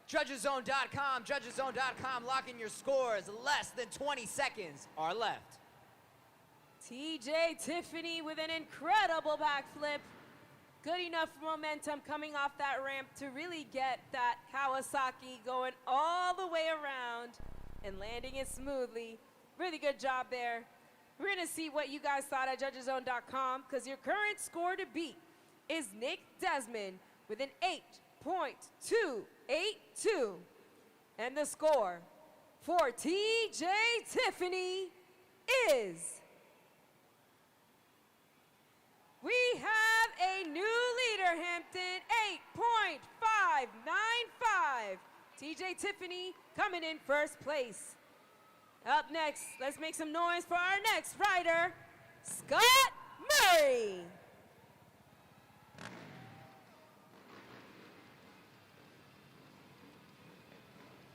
Judgeszone.com, judgeszone.com, locking your scores. Less than 20 seconds are left. TJ Tiffany with an incredible backflip. Good enough momentum coming off that ramp to really get that Kawasaki going all the way around and landing it smoothly. Really good job there. We're going to see what you guys thought at judgeszone.com because your current score to beat is Nick Desmond with an 8.282. And the score for TJ Tiffany is... We have a new leader, Hampton, 8.595. TJ Tiffany coming in first place. Up next, let's make some noise for our next rider, Scott Murray.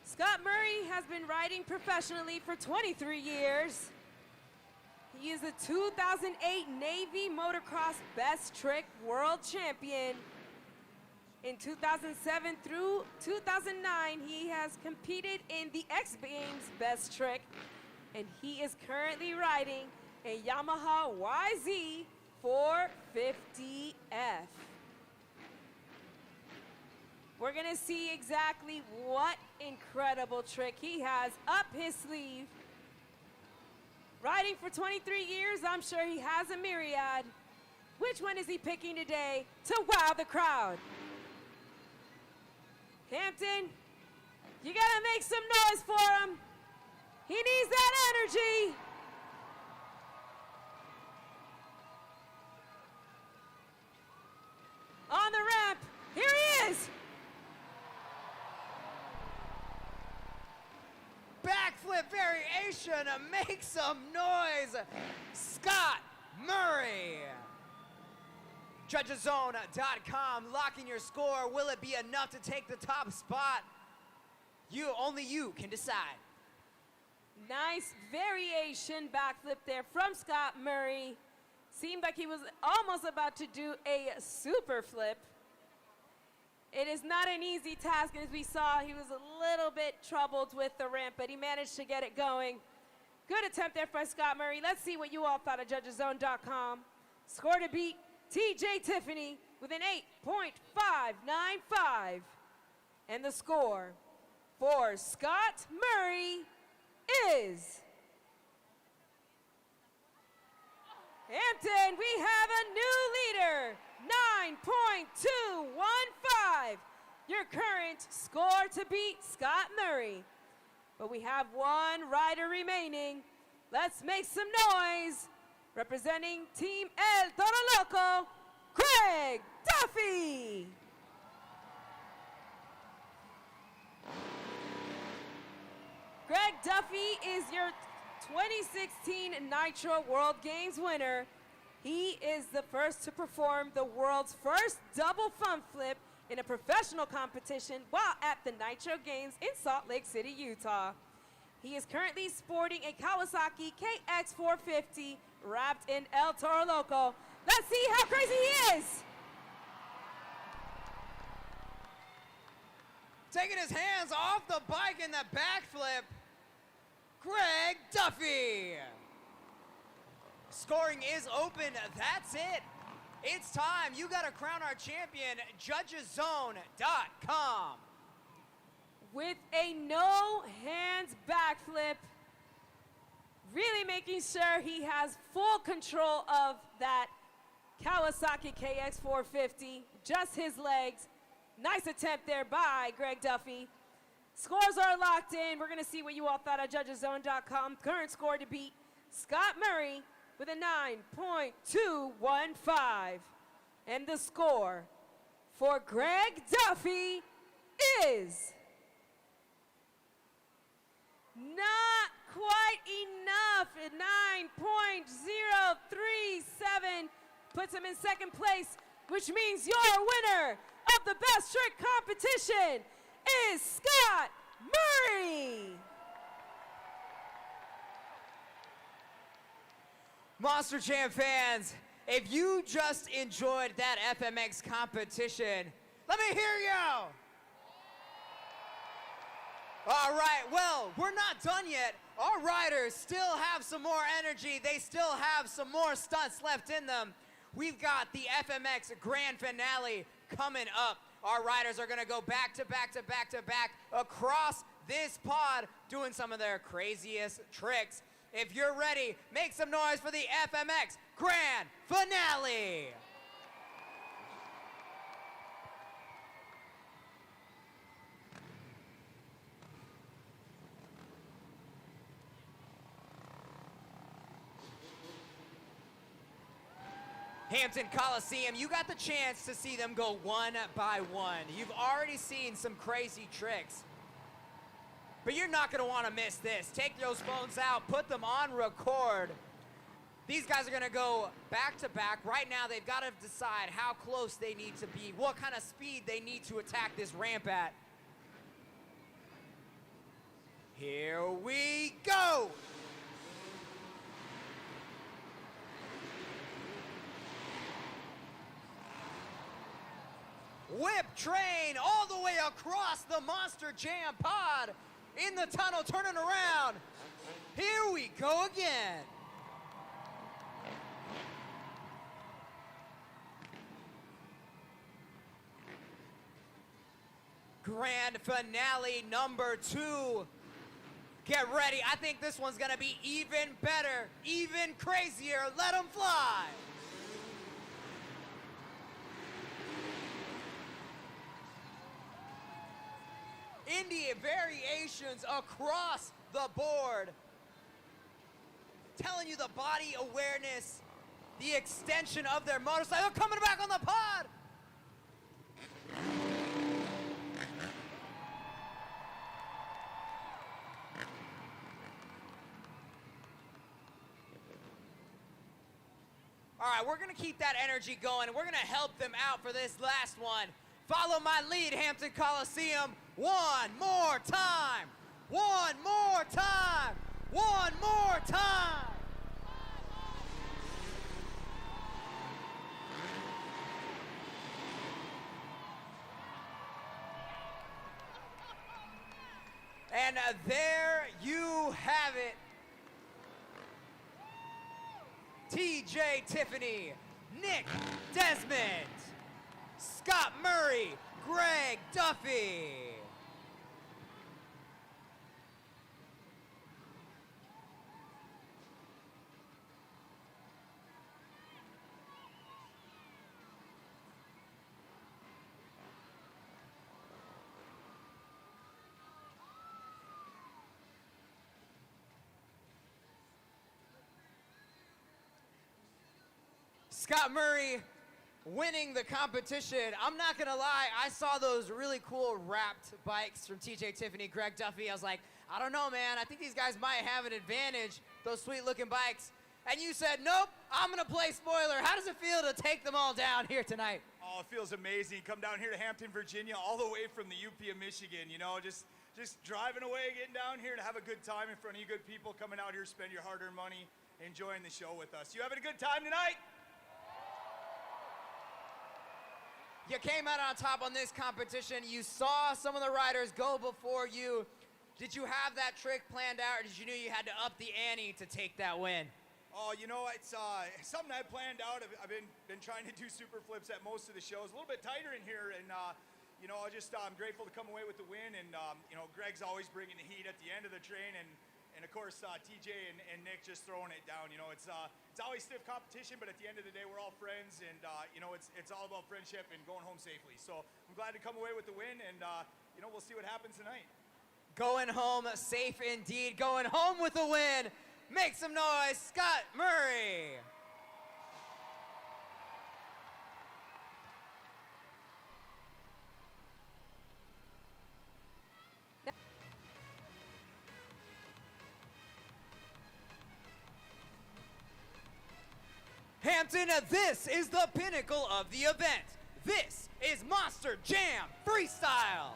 Scott Murray has been riding professionally for 23 years. He is a 2008 Navy Motocross Best Trick World Champion. In 2007 through 2009, he has competed in the X Games Best Trick, and he is currently riding a Yamaha YZ 450F. We're gonna see exactly what incredible trick he has up his sleeve. Riding for 23 years, I'm sure he has a myriad. Which one is he picking today to wow the crowd? Hampton, you gotta make some noise for him. He needs that energy. On the ramp, here he is. Backflip variation, make some noise. Scott Murray. Judgeszone.com, locking your score. Will it be enough to take the top spot? Only you can decide. Nice variation backflip there from Scott Murray. Seemed like he was almost about to do a super flip. It is not an easy task, and as we saw, he was a little bit troubled with the ramp, but he managed to get it going. Good attempt there by Scott Murray. Let's see what you all thought of judgeszone.com. Score to beat TJ Tiffany with an 8.595. And the score for Scott Murray is... Hampton, we have a new leader. 9.215. Your current score to beat Scott Murray. But we have one rider remaining. Let's make some noise. Representing Team El Toro Loco, Craig Duffy. Greg Duffy is your 2016 Nitro World Games winner. He is the first to perform the world's first double front flip in a professional competition while at the Nitro Games in Salt Lake City, Utah. He is currently sporting a Kawasaki KX450 wrapped in El Toro Loco. Let's see how crazy he is. Taking his hands off the bike in the backflip, Greg Duffy. Scoring is open. That's it. It's time. You got to crown our champion, judgeszone.com. With a no hands backflip, really making sure he has full control of that Kawasaki KX450, just his legs. Nice attempt there by Greg Duffy. Scores are locked in. We're going to see what you all thought at judgeszone.com. Current score to beat Scott Murray with a 9.215. And the score for Greg Duffy is not quite enough. 9.037 puts him in second place, which means your winner of the best trick competition is Scott Murray. Monster Jam fans, if you just enjoyed that FMX competition, let me hear you. All right, well, we're not done yet. Our riders still have some more energy. They still have some more stunts left in them. We've got the FMX grand finale coming up. Our riders are gonna go back to back to back to back across this pod doing some of their craziest tricks. If you're ready, make some noise for the FMX grand finale. Hampton Coliseum, you got the chance to see them go one by one. You've already seen some crazy tricks, but you're not gonna wanna miss this. Take those phones out, put them on record. These guys are gonna go back to back. Right now, they've gotta decide how close they need to be, what kind of speed they need to attack this ramp at. Here we go! Whip train all the way across the Monster Jam pod in the tunnel, turning around. Here we go again. Grand finale number 2. Get ready. I think this one's gonna be even better, even crazier. Let them fly. Indian variations across the board. Telling you the body awareness, the extension of their motorcycle. They're coming back on the pod. All right, we're gonna keep that energy going. We're gonna help them out for this last one. Follow my lead, Hampton Coliseum. One more time. One more time. One more time. And there you have it. TJ Tiffany, Nick Desmond, Scott Murray, Greg Duffy. Scott Murray winning the competition. I'm not gonna lie, I saw those really cool wrapped bikes from TJ Tiffany, Greg Duffy. I was like, I don't know, man. I think these guys might have an advantage, those sweet looking bikes. And you said, nope, I'm gonna play spoiler. How does it feel to take them all down here tonight? Oh, it feels amazing. Come down here to Hampton, Virginia, all the way from the UP of Michigan, you know, just driving away, getting down here to have a good time in front of you good people, coming out here, spend your hard-earned money, enjoying the show with us. You having a good time tonight? You came out on top on this competition. You saw some of the riders go before you. Did you have that trick planned out, or did you know you had to up the ante to take that win? Oh, you know, it's something I planned out. I've been trying to do super flips at most of the shows. A little bit tighter in here, and you know, I'm grateful to come away with the win. And you know, Greg's always bringing the heat at the end of the train, and of course TJ and Nick just throwing it down. You know, it's always stiff competition, but at the end of the day, we're all friends, and you know, it's all about friendship and going home safely. So I'm glad to come away with the win, and you know, we'll see what happens tonight. Going home safe indeed. Going home with a win. Make some noise, Scott Murray. Hampton, this is the pinnacle of the event. This is Monster Jam Freestyle.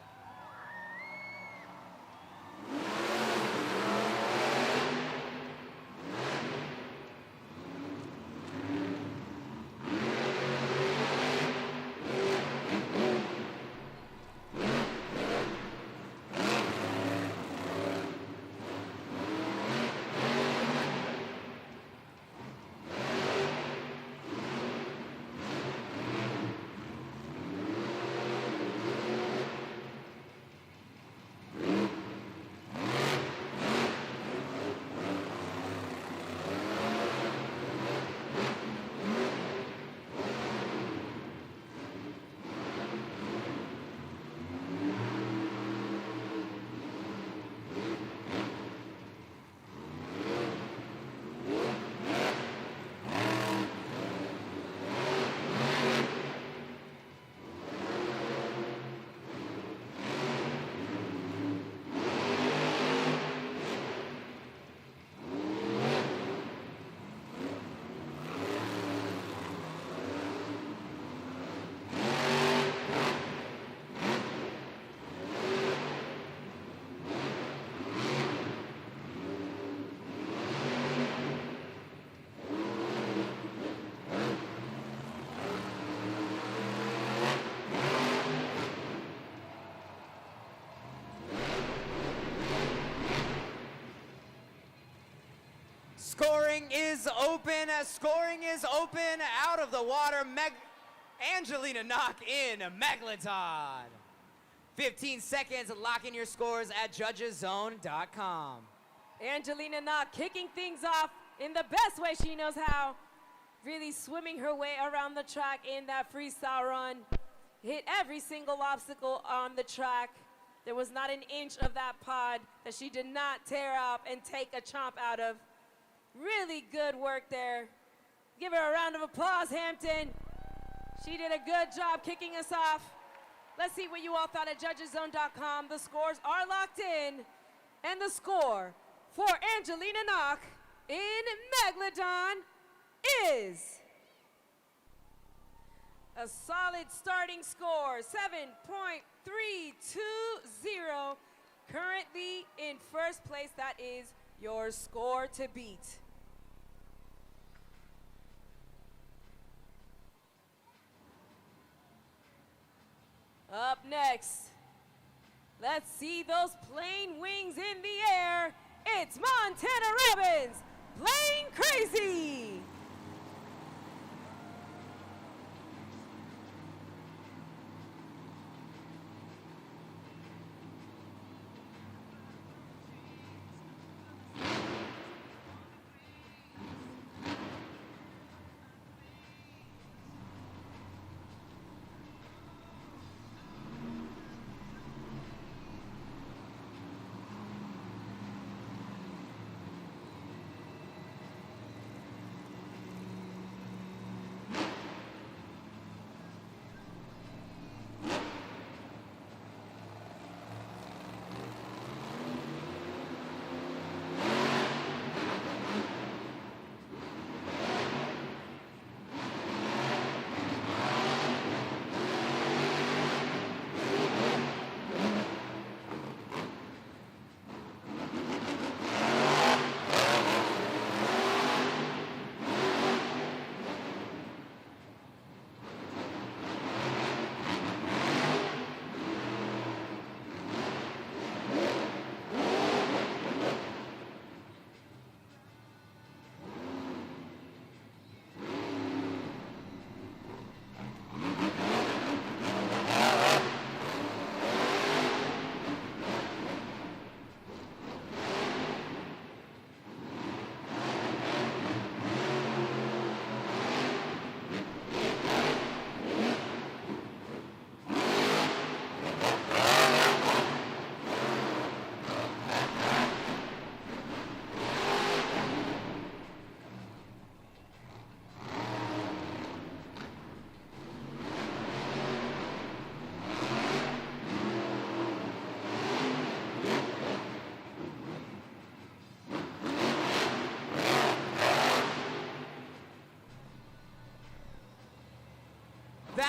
Scoring is open. Scoring is open. Out of the water. Angelina Knock in Megalodon. 15 seconds. Lock in your scores at judgeszone.com. Angelina Knock kicking things off in the best way she knows how. Really swimming her way around the track in that freestyle run. Hit every single obstacle on the track. There was not an inch of that pod that she did not tear up and take a chomp out of. Really good work there. Give her a round of applause, Hampton. She did a good job kicking us off. Let's see what you all thought at judgeszone.com. The scores are locked in. And the score for Angelina Knock in Megalodon is a solid starting score, 7.320. Currently in first place, that is your score to beat. Up next, let's see those plane wings in the air. It's Montana Robbins, Plane Crazy.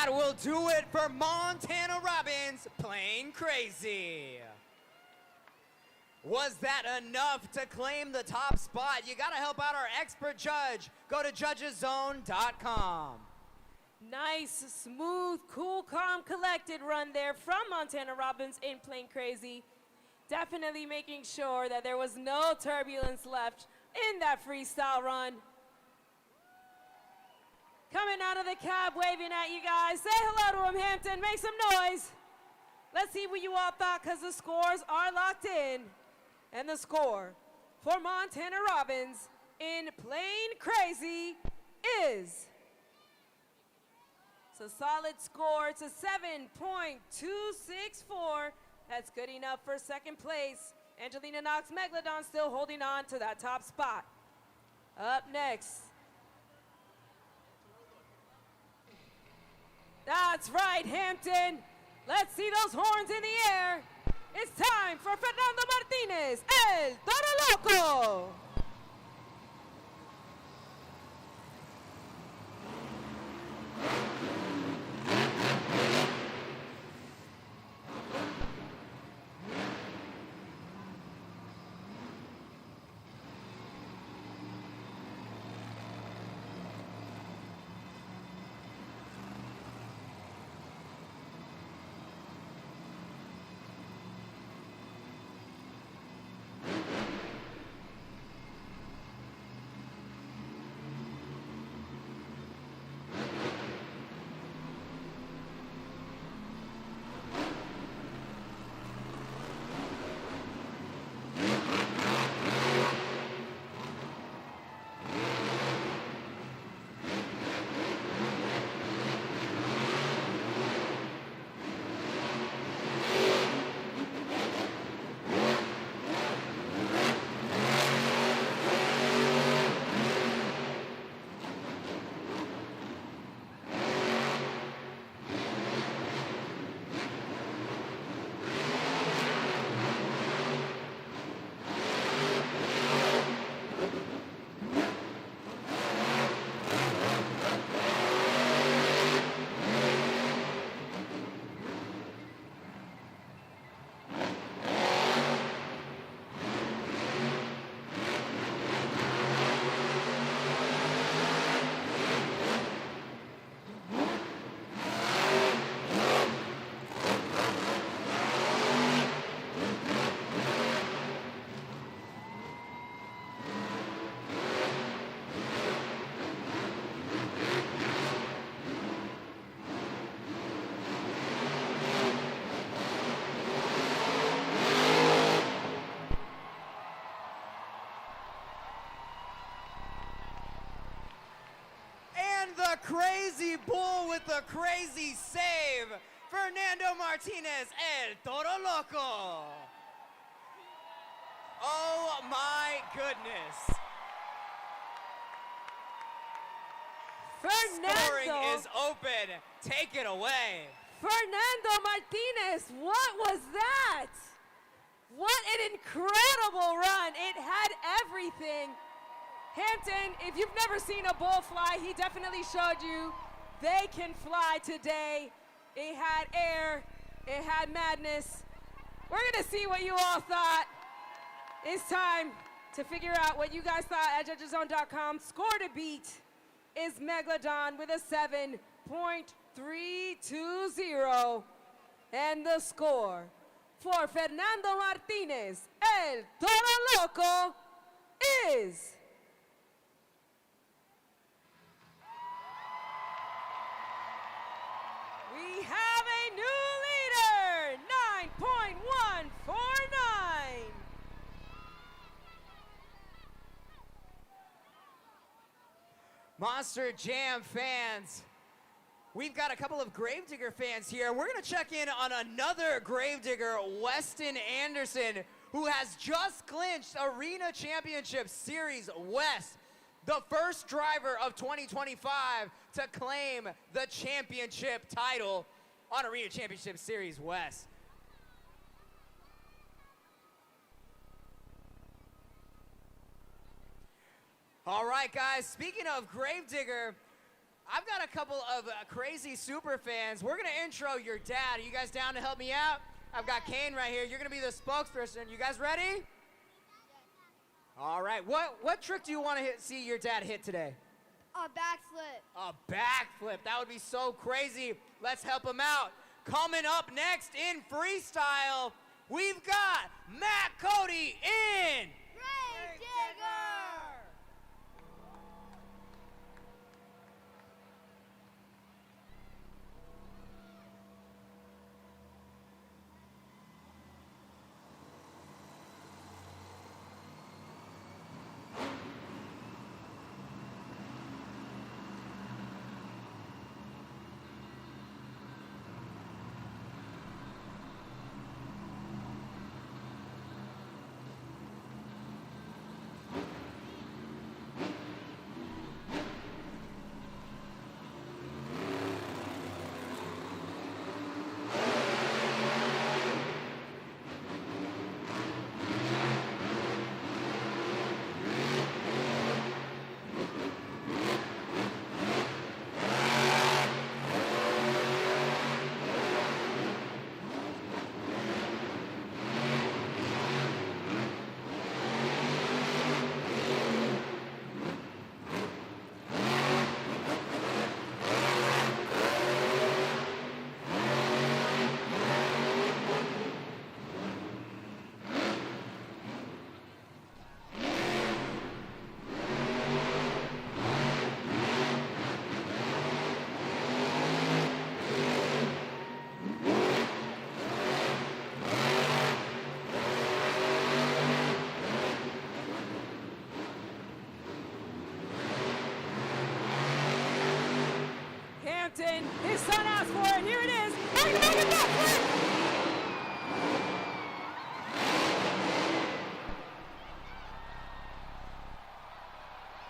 That will do it for Montana Robbins playing crazy. Was that enough to claim the top spot? You gotta help out our expert judge. Go to judgeszone.com. Nice, smooth, cool, calm, collected run there from Montana Robbins in Plain Crazy. Definitely making sure that there was no turbulence left in that freestyle run. Coming out of the cab, waving at you guys. Say hello to him, Hampton. Make some noise. Let's see what you all thought, because the scores are locked in. And the score for Montana Robbins in Plain Crazy is... It's a solid score. It's a 7.264. That's good enough for second place. Angelina Knox Megalodon still holding on to that top spot. Up next. That's right, Hampton. Let's see those horns in the air. It's time for Fernando Martinez, el Toro Loco. The crazy bull with the crazy save, Fernando Martinez, el Toro Loco. Oh my goodness. Scoring Fernando, is open. Take it away. Fernando Martinez, what was that? What an incredible run. It had everything. Hampton, if you've never seen a bull fly, he definitely showed you they can fly today. It had air, it had madness. We're gonna see what you all thought. It's time to figure out what you guys thought at judgeszone.com. Score to beat is Megalodon with a 7.320. And the score for Fernando Martinez, el Toro Loco, is... We have a new leader, 9.149. Monster Jam fans, we've got a couple of Gravedigger fans here. We're gonna check in on another Gravedigger, Weston Anderson, who has just clinched Arena Championship Series West, the first driver of 2025 to claim the championship title on Arena Championship Series West. All right, guys, speaking of Gravedigger, I've got a couple of crazy super fans. We're gonna intro your dad. Are you guys down to help me out? I've got Kane right here. You're gonna be the spokesperson. You guys ready? All right. What trick do you want to see your dad hit today? A backflip. A backflip. That would be so crazy. Let's help him out. Coming up next in freestyle, we've got Matt Cody in Grave digger. Hampton, his son asked for it. Here it is. Make a backflip.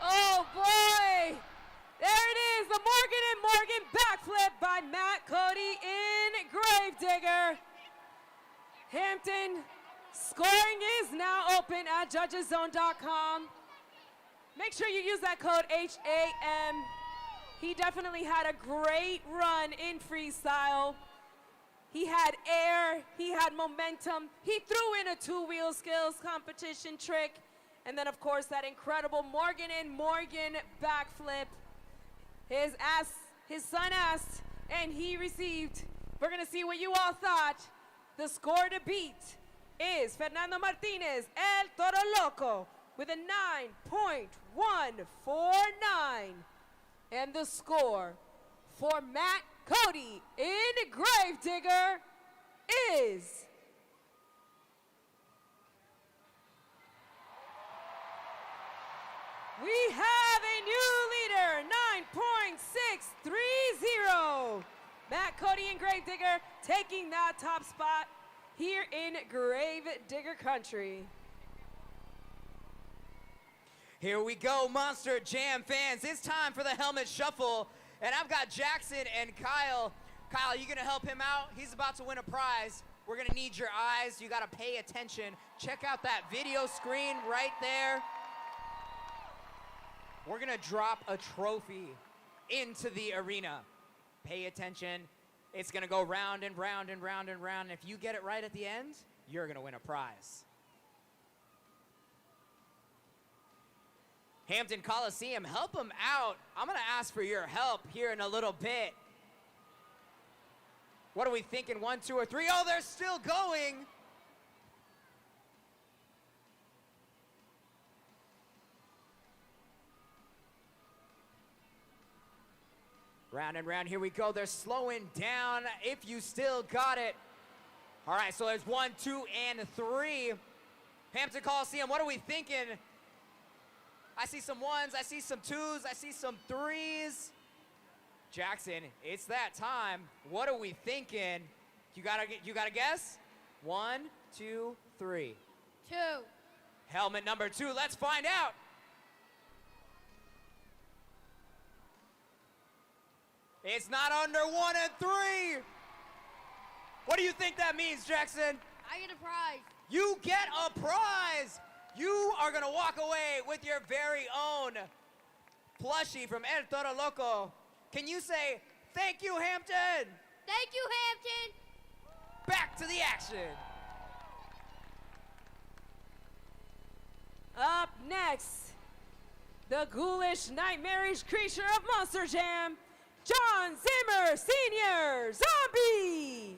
Oh boy! There it is, the Morgan and Morgan backflip by Matt Cody in Gravedigger. Hampton, scoring is now open at judgeszone.com. Make sure you use that code HAM. He definitely had a great run in freestyle. He had air, he had momentum. He threw in a two-wheel skills competition trick. And then, of course, that incredible Morgan and Morgan backflip. His son asked, and he received. We're going to see what you all thought. The score to beat is Fernando Martinez, El Toro Loco, with a 9.149. And the score for Matt Cody in Gravedigger is we have a new leader, 9.630. Matt Cody in Gravedigger taking that top spot here in Gravedigger Country. Here we go, Monster Jam fans. It's time for the helmet shuffle. And I've got Jackson and Kyle. Kyle, you gonna help him out? He's about to win a prize. We're gonna need your eyes. You gotta pay attention. Check out that video screen right there. We're gonna drop a trophy into the arena. Pay attention. It's gonna go round and round and round and round. And if you get it right at the end, you're gonna win a prize. Hampton Coliseum, help them out. I'm gonna ask for your help here in a little bit. What are we thinking, 1, 2, or 3? Oh, they're still going. Round and round, here we go. They're slowing down if you still got it. All right, so there's 1, 2, and 3. Hampton Coliseum, what are we thinking? I see some 1s, I see some 2s, I see some 3s. Jackson, it's that time. What are we thinking? You gotta guess? 1, 2, 3. 2. Helmet number 2, let's find out. It's not under 1 and 3. What do you think that means, Jackson? I get a prize. You get a prize. You are gonna walk away with your very own plushie from El Toro Loco. Can you say, thank you, Hampton? Thank you, Hampton. Back to the action. Up next, the ghoulish, nightmarish creature of Monster Jam, John Zimmer Sr. Zombie!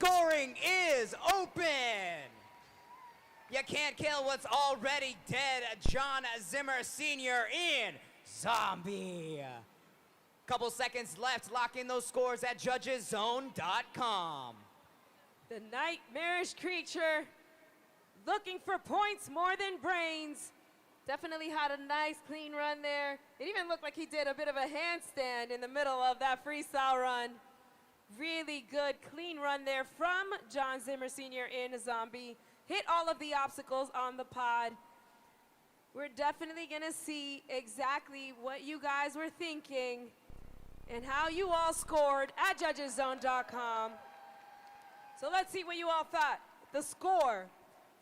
Scoring is open. You can't kill what's already dead. John Zimmer Sr. in Zombie. Couple seconds left. Lock in those scores at judgeszone.com. The nightmarish creature looking for points more than brains. Definitely had a nice clean run there. It even looked like he did a bit of a handstand in the middle of that freestyle run. Really good clean run there from John Zimmer Sr. in Zombie. Hit all of the obstacles on the pod. We're definitely gonna see exactly what you guys were thinking and how you all scored at judgeszone.com. So let's see what you all thought. The score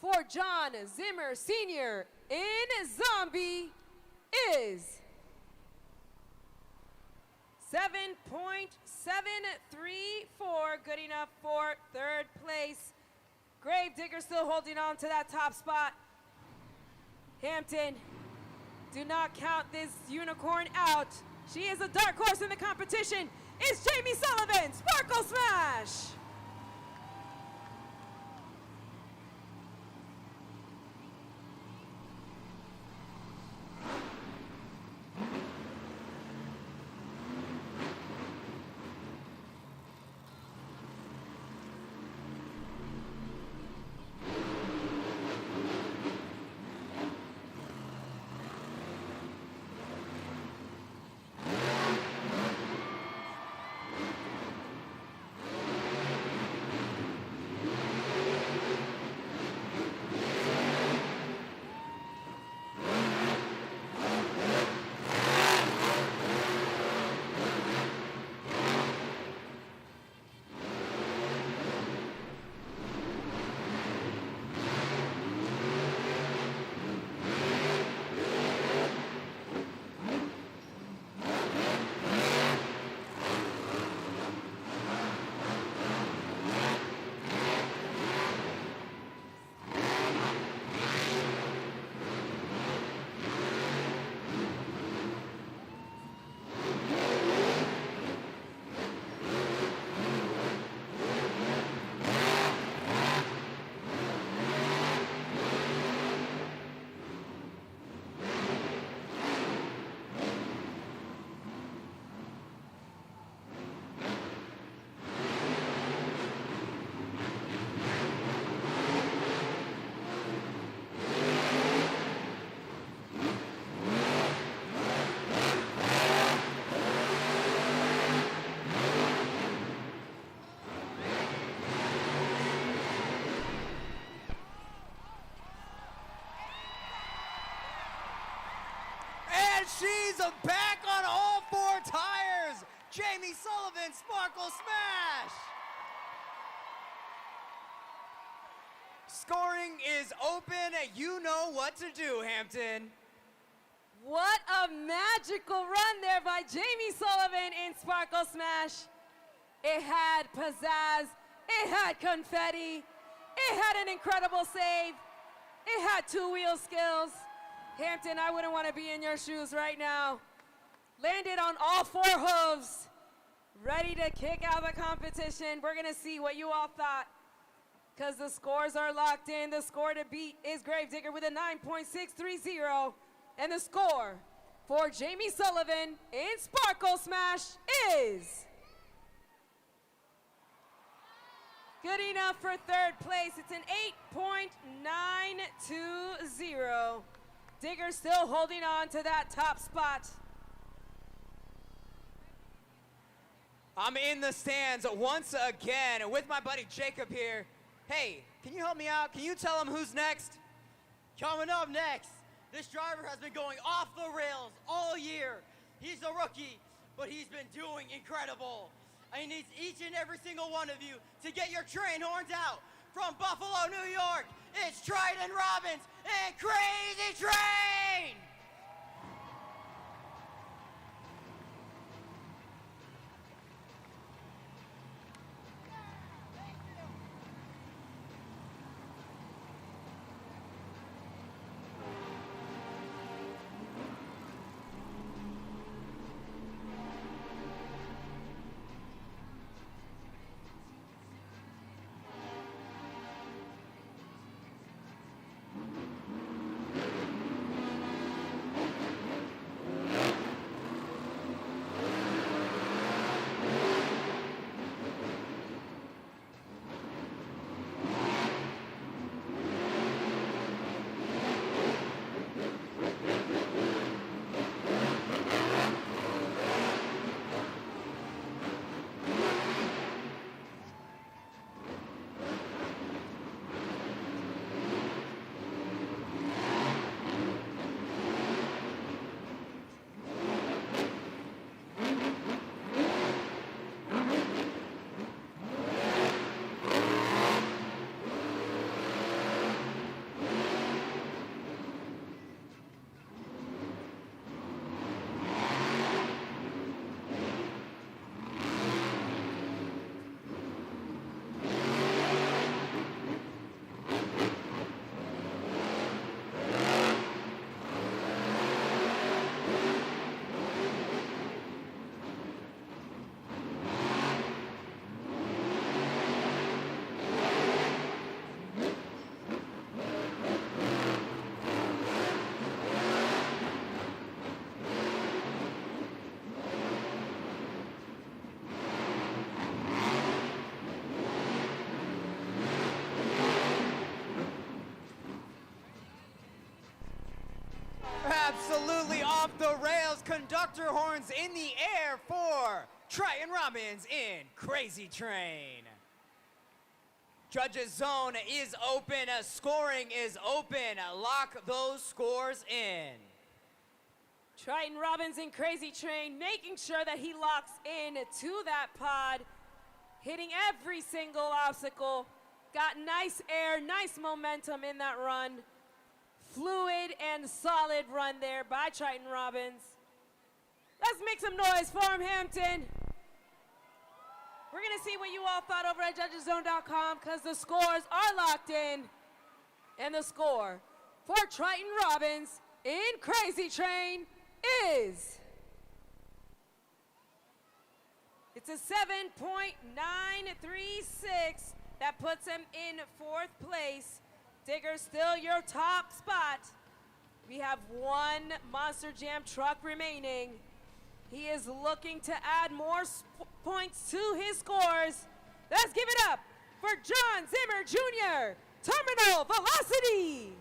for John Zimmer Sr. in Zombie is 7.734, good enough for third place. Gravedigger still holding on to that top spot. Hampton, do not count this unicorn out. She is a dark horse in the competition. It's Jamie Sullivan, Sparkle Smash! she's back on all four tires. Jamie Sullivan, Sparkle Smash. Scoring is open. You know what to do, Hampton. What a magical run there by Jamie Sullivan in Sparkle Smash. It had pizzazz, it had confetti, it had an incredible save, it had two-wheel skills. Hampton, I wouldn't want to be in your shoes right now. Landed on all four hooves, ready to kick out the competition. We're gonna see what you all thought, because the scores are locked in. The score to beat is Gravedigger with a 9.630, and the score for Jamie Sullivan in Sparkle Smash is good enough for third place. It's an 8.920. Digger still holding on to that top spot. I'm in the stands once again with my buddy Jacob here. Hey, can you help me out? Can you tell him who's next? Coming up next, this driver has been going off the rails all year. He's a rookie, but he's been doing incredible. And he needs each and every single one of you to get your train horns out. From Buffalo, New York, it's Triton Robbins and Crazy Train! Absolutely off the rails. Conductor horns in the air for Triton Robbins in Crazy Train. Judges zone is open. Scoring is open. Lock those scores in. Triton Robbins in Crazy Train, making sure that he locks in to that pod, hitting every single obstacle. Got nice air, nice momentum in that run. Fluid and solid run there by Triton Robbins. Let's make some noise for him, Hampton. We're gonna see what you all thought over at judgeszone.com, because the scores are locked in. And the score for Triton Robbins in Crazy Train is, it's a 7.936. That puts him in fourth place. Digger still your top spot. We have one Monster Jam truck remaining. He is looking to add more points to his scores. Let's give it up for John Zimmer Jr., Terminal Velocity.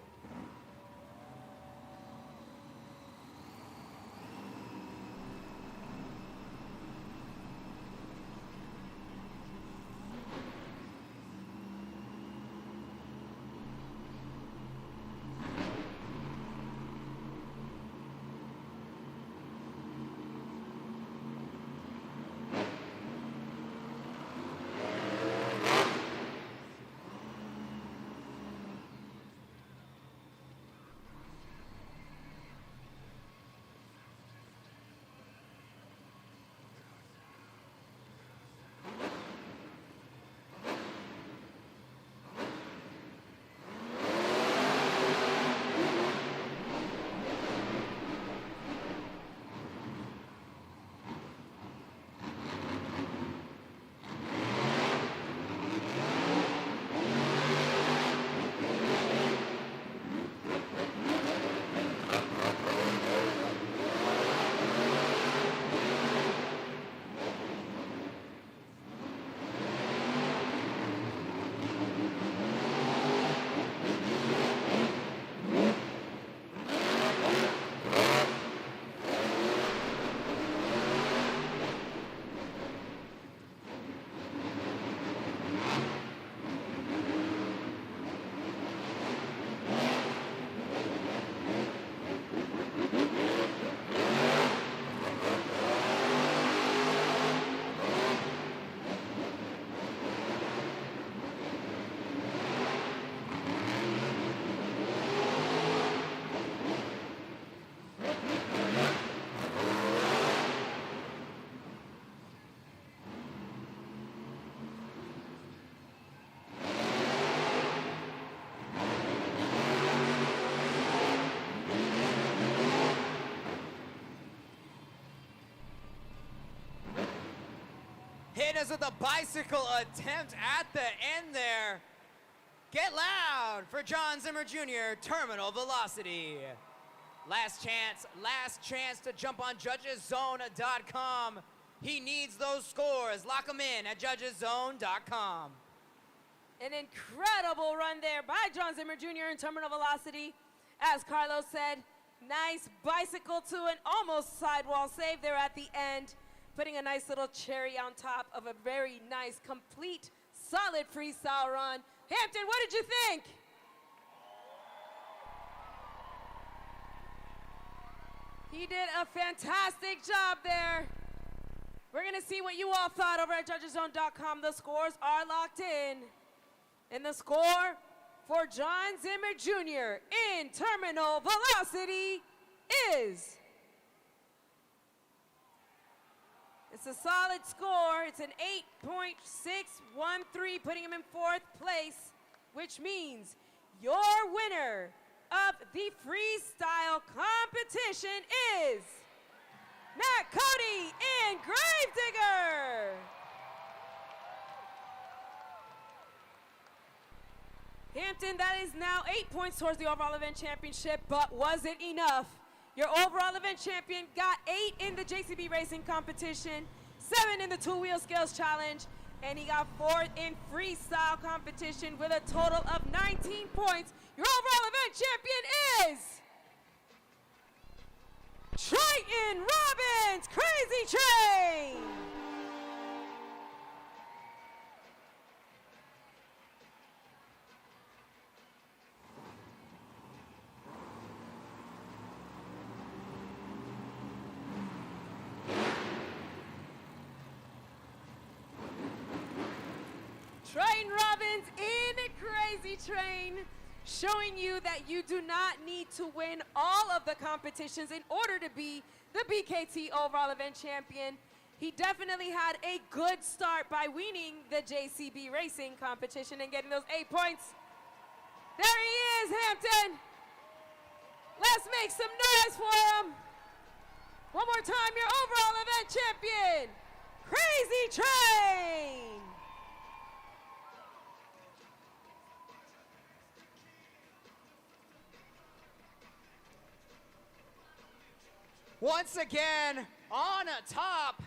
Martinez with a bicycle attempt at the end there. Get loud for John Zimmer Jr., Terminal Velocity. Last chance to jump on judgeszone.com. He needs those scores. Lock them in at judgeszone.com. An incredible run there by John Zimmer Jr. in Terminal Velocity. As Carlos said, nice bicycle to an almost sidewall save there at the end, putting a nice little cherry on top of a very nice, complete, solid freestyle run. Hampton, what did you think? He did a fantastic job there. We're gonna see what you all thought over at judgeszone.com. The scores are locked in. And the score for John Zimmer Jr. in Terminal Velocity is... It's a solid score. It's an 8.613, putting him in 4th place, which means your winner of the freestyle competition is Matt Cody and Gravedigger. Hampton, that is now 8 points towards the overall event championship, but was it enough? Your overall event champion got 8 in the JCB Racing competition, 7 in the two-wheel skills challenge, and he got 4th in freestyle competition with a total of 19 points. Your overall event champion is Triton Robbins, Crazy Train. Triton Robbins in a Crazy Train, showing you that you do not need to win all of the competitions in order to be the BKT overall event champion. He definitely had a good start by winning the JCB Racing competition and getting those 8 points. There he is, Hampton. Let's make some noise for him. One more time, your overall event champion, Crazy Train. Once again, on top,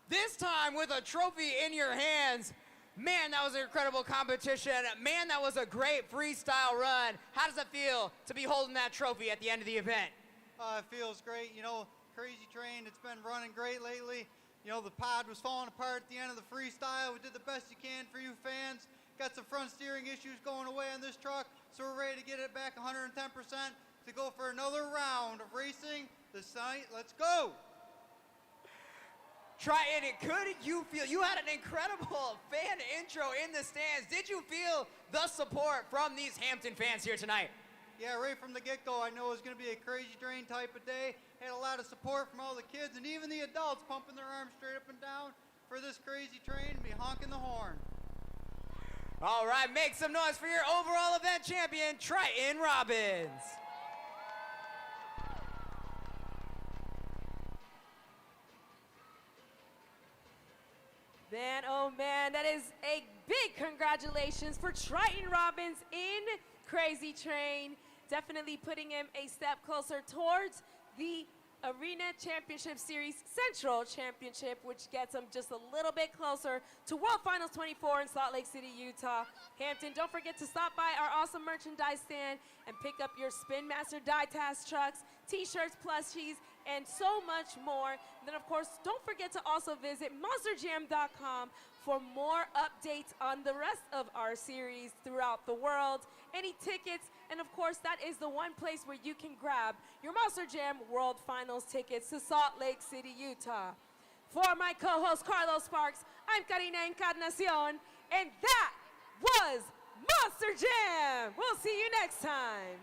this time with a trophy in your hands. Man, that was an incredible competition. Man, that was a great freestyle run. How does it feel to be holding that trophy at the end of the event? It feels great. You know, Crazy Train, it's been running great lately. You know, the pod was falling apart at the end of the freestyle. We did the best you can for you fans. Got some front steering issues going away on this truck, so we're ready to get it back 110% to go for another round of racing this night. Let's go. Triton, could you feel, you had an incredible fan intro in the stands. Did you feel the support from these Hampton fans here tonight? Yeah, right from the get-go, I know it was going to be a Crazy Train type of day. Had a lot of support from all the kids and even the adults pumping their arms straight up and down for this Crazy Train to be honking the horn. All right, make some noise for your overall event champion, Triton Robbins. Man, oh man, that is a big congratulations for Triton Robbins in Crazy Train. Definitely putting him a step closer towards the Arena Championship Series Central Championship, which gets him just a little bit closer to World Finals 24 in Salt Lake City, Utah. Hampton, don't forget to stop by our awesome merchandise stand and pick up your Spin Master die task trucks, t-shirts, plushies, and so much more. Then, of course, don't forget to also visit monsterjam.com for more updates on the rest of our series throughout the world, any tickets, and of course, that is the one place where you can grab your Monster Jam World Finals tickets to Salt Lake City, Utah. For my co-host, Carlos Sparks, I'm Karina Encarnacion, and that was Monster Jam. We'll see you next time.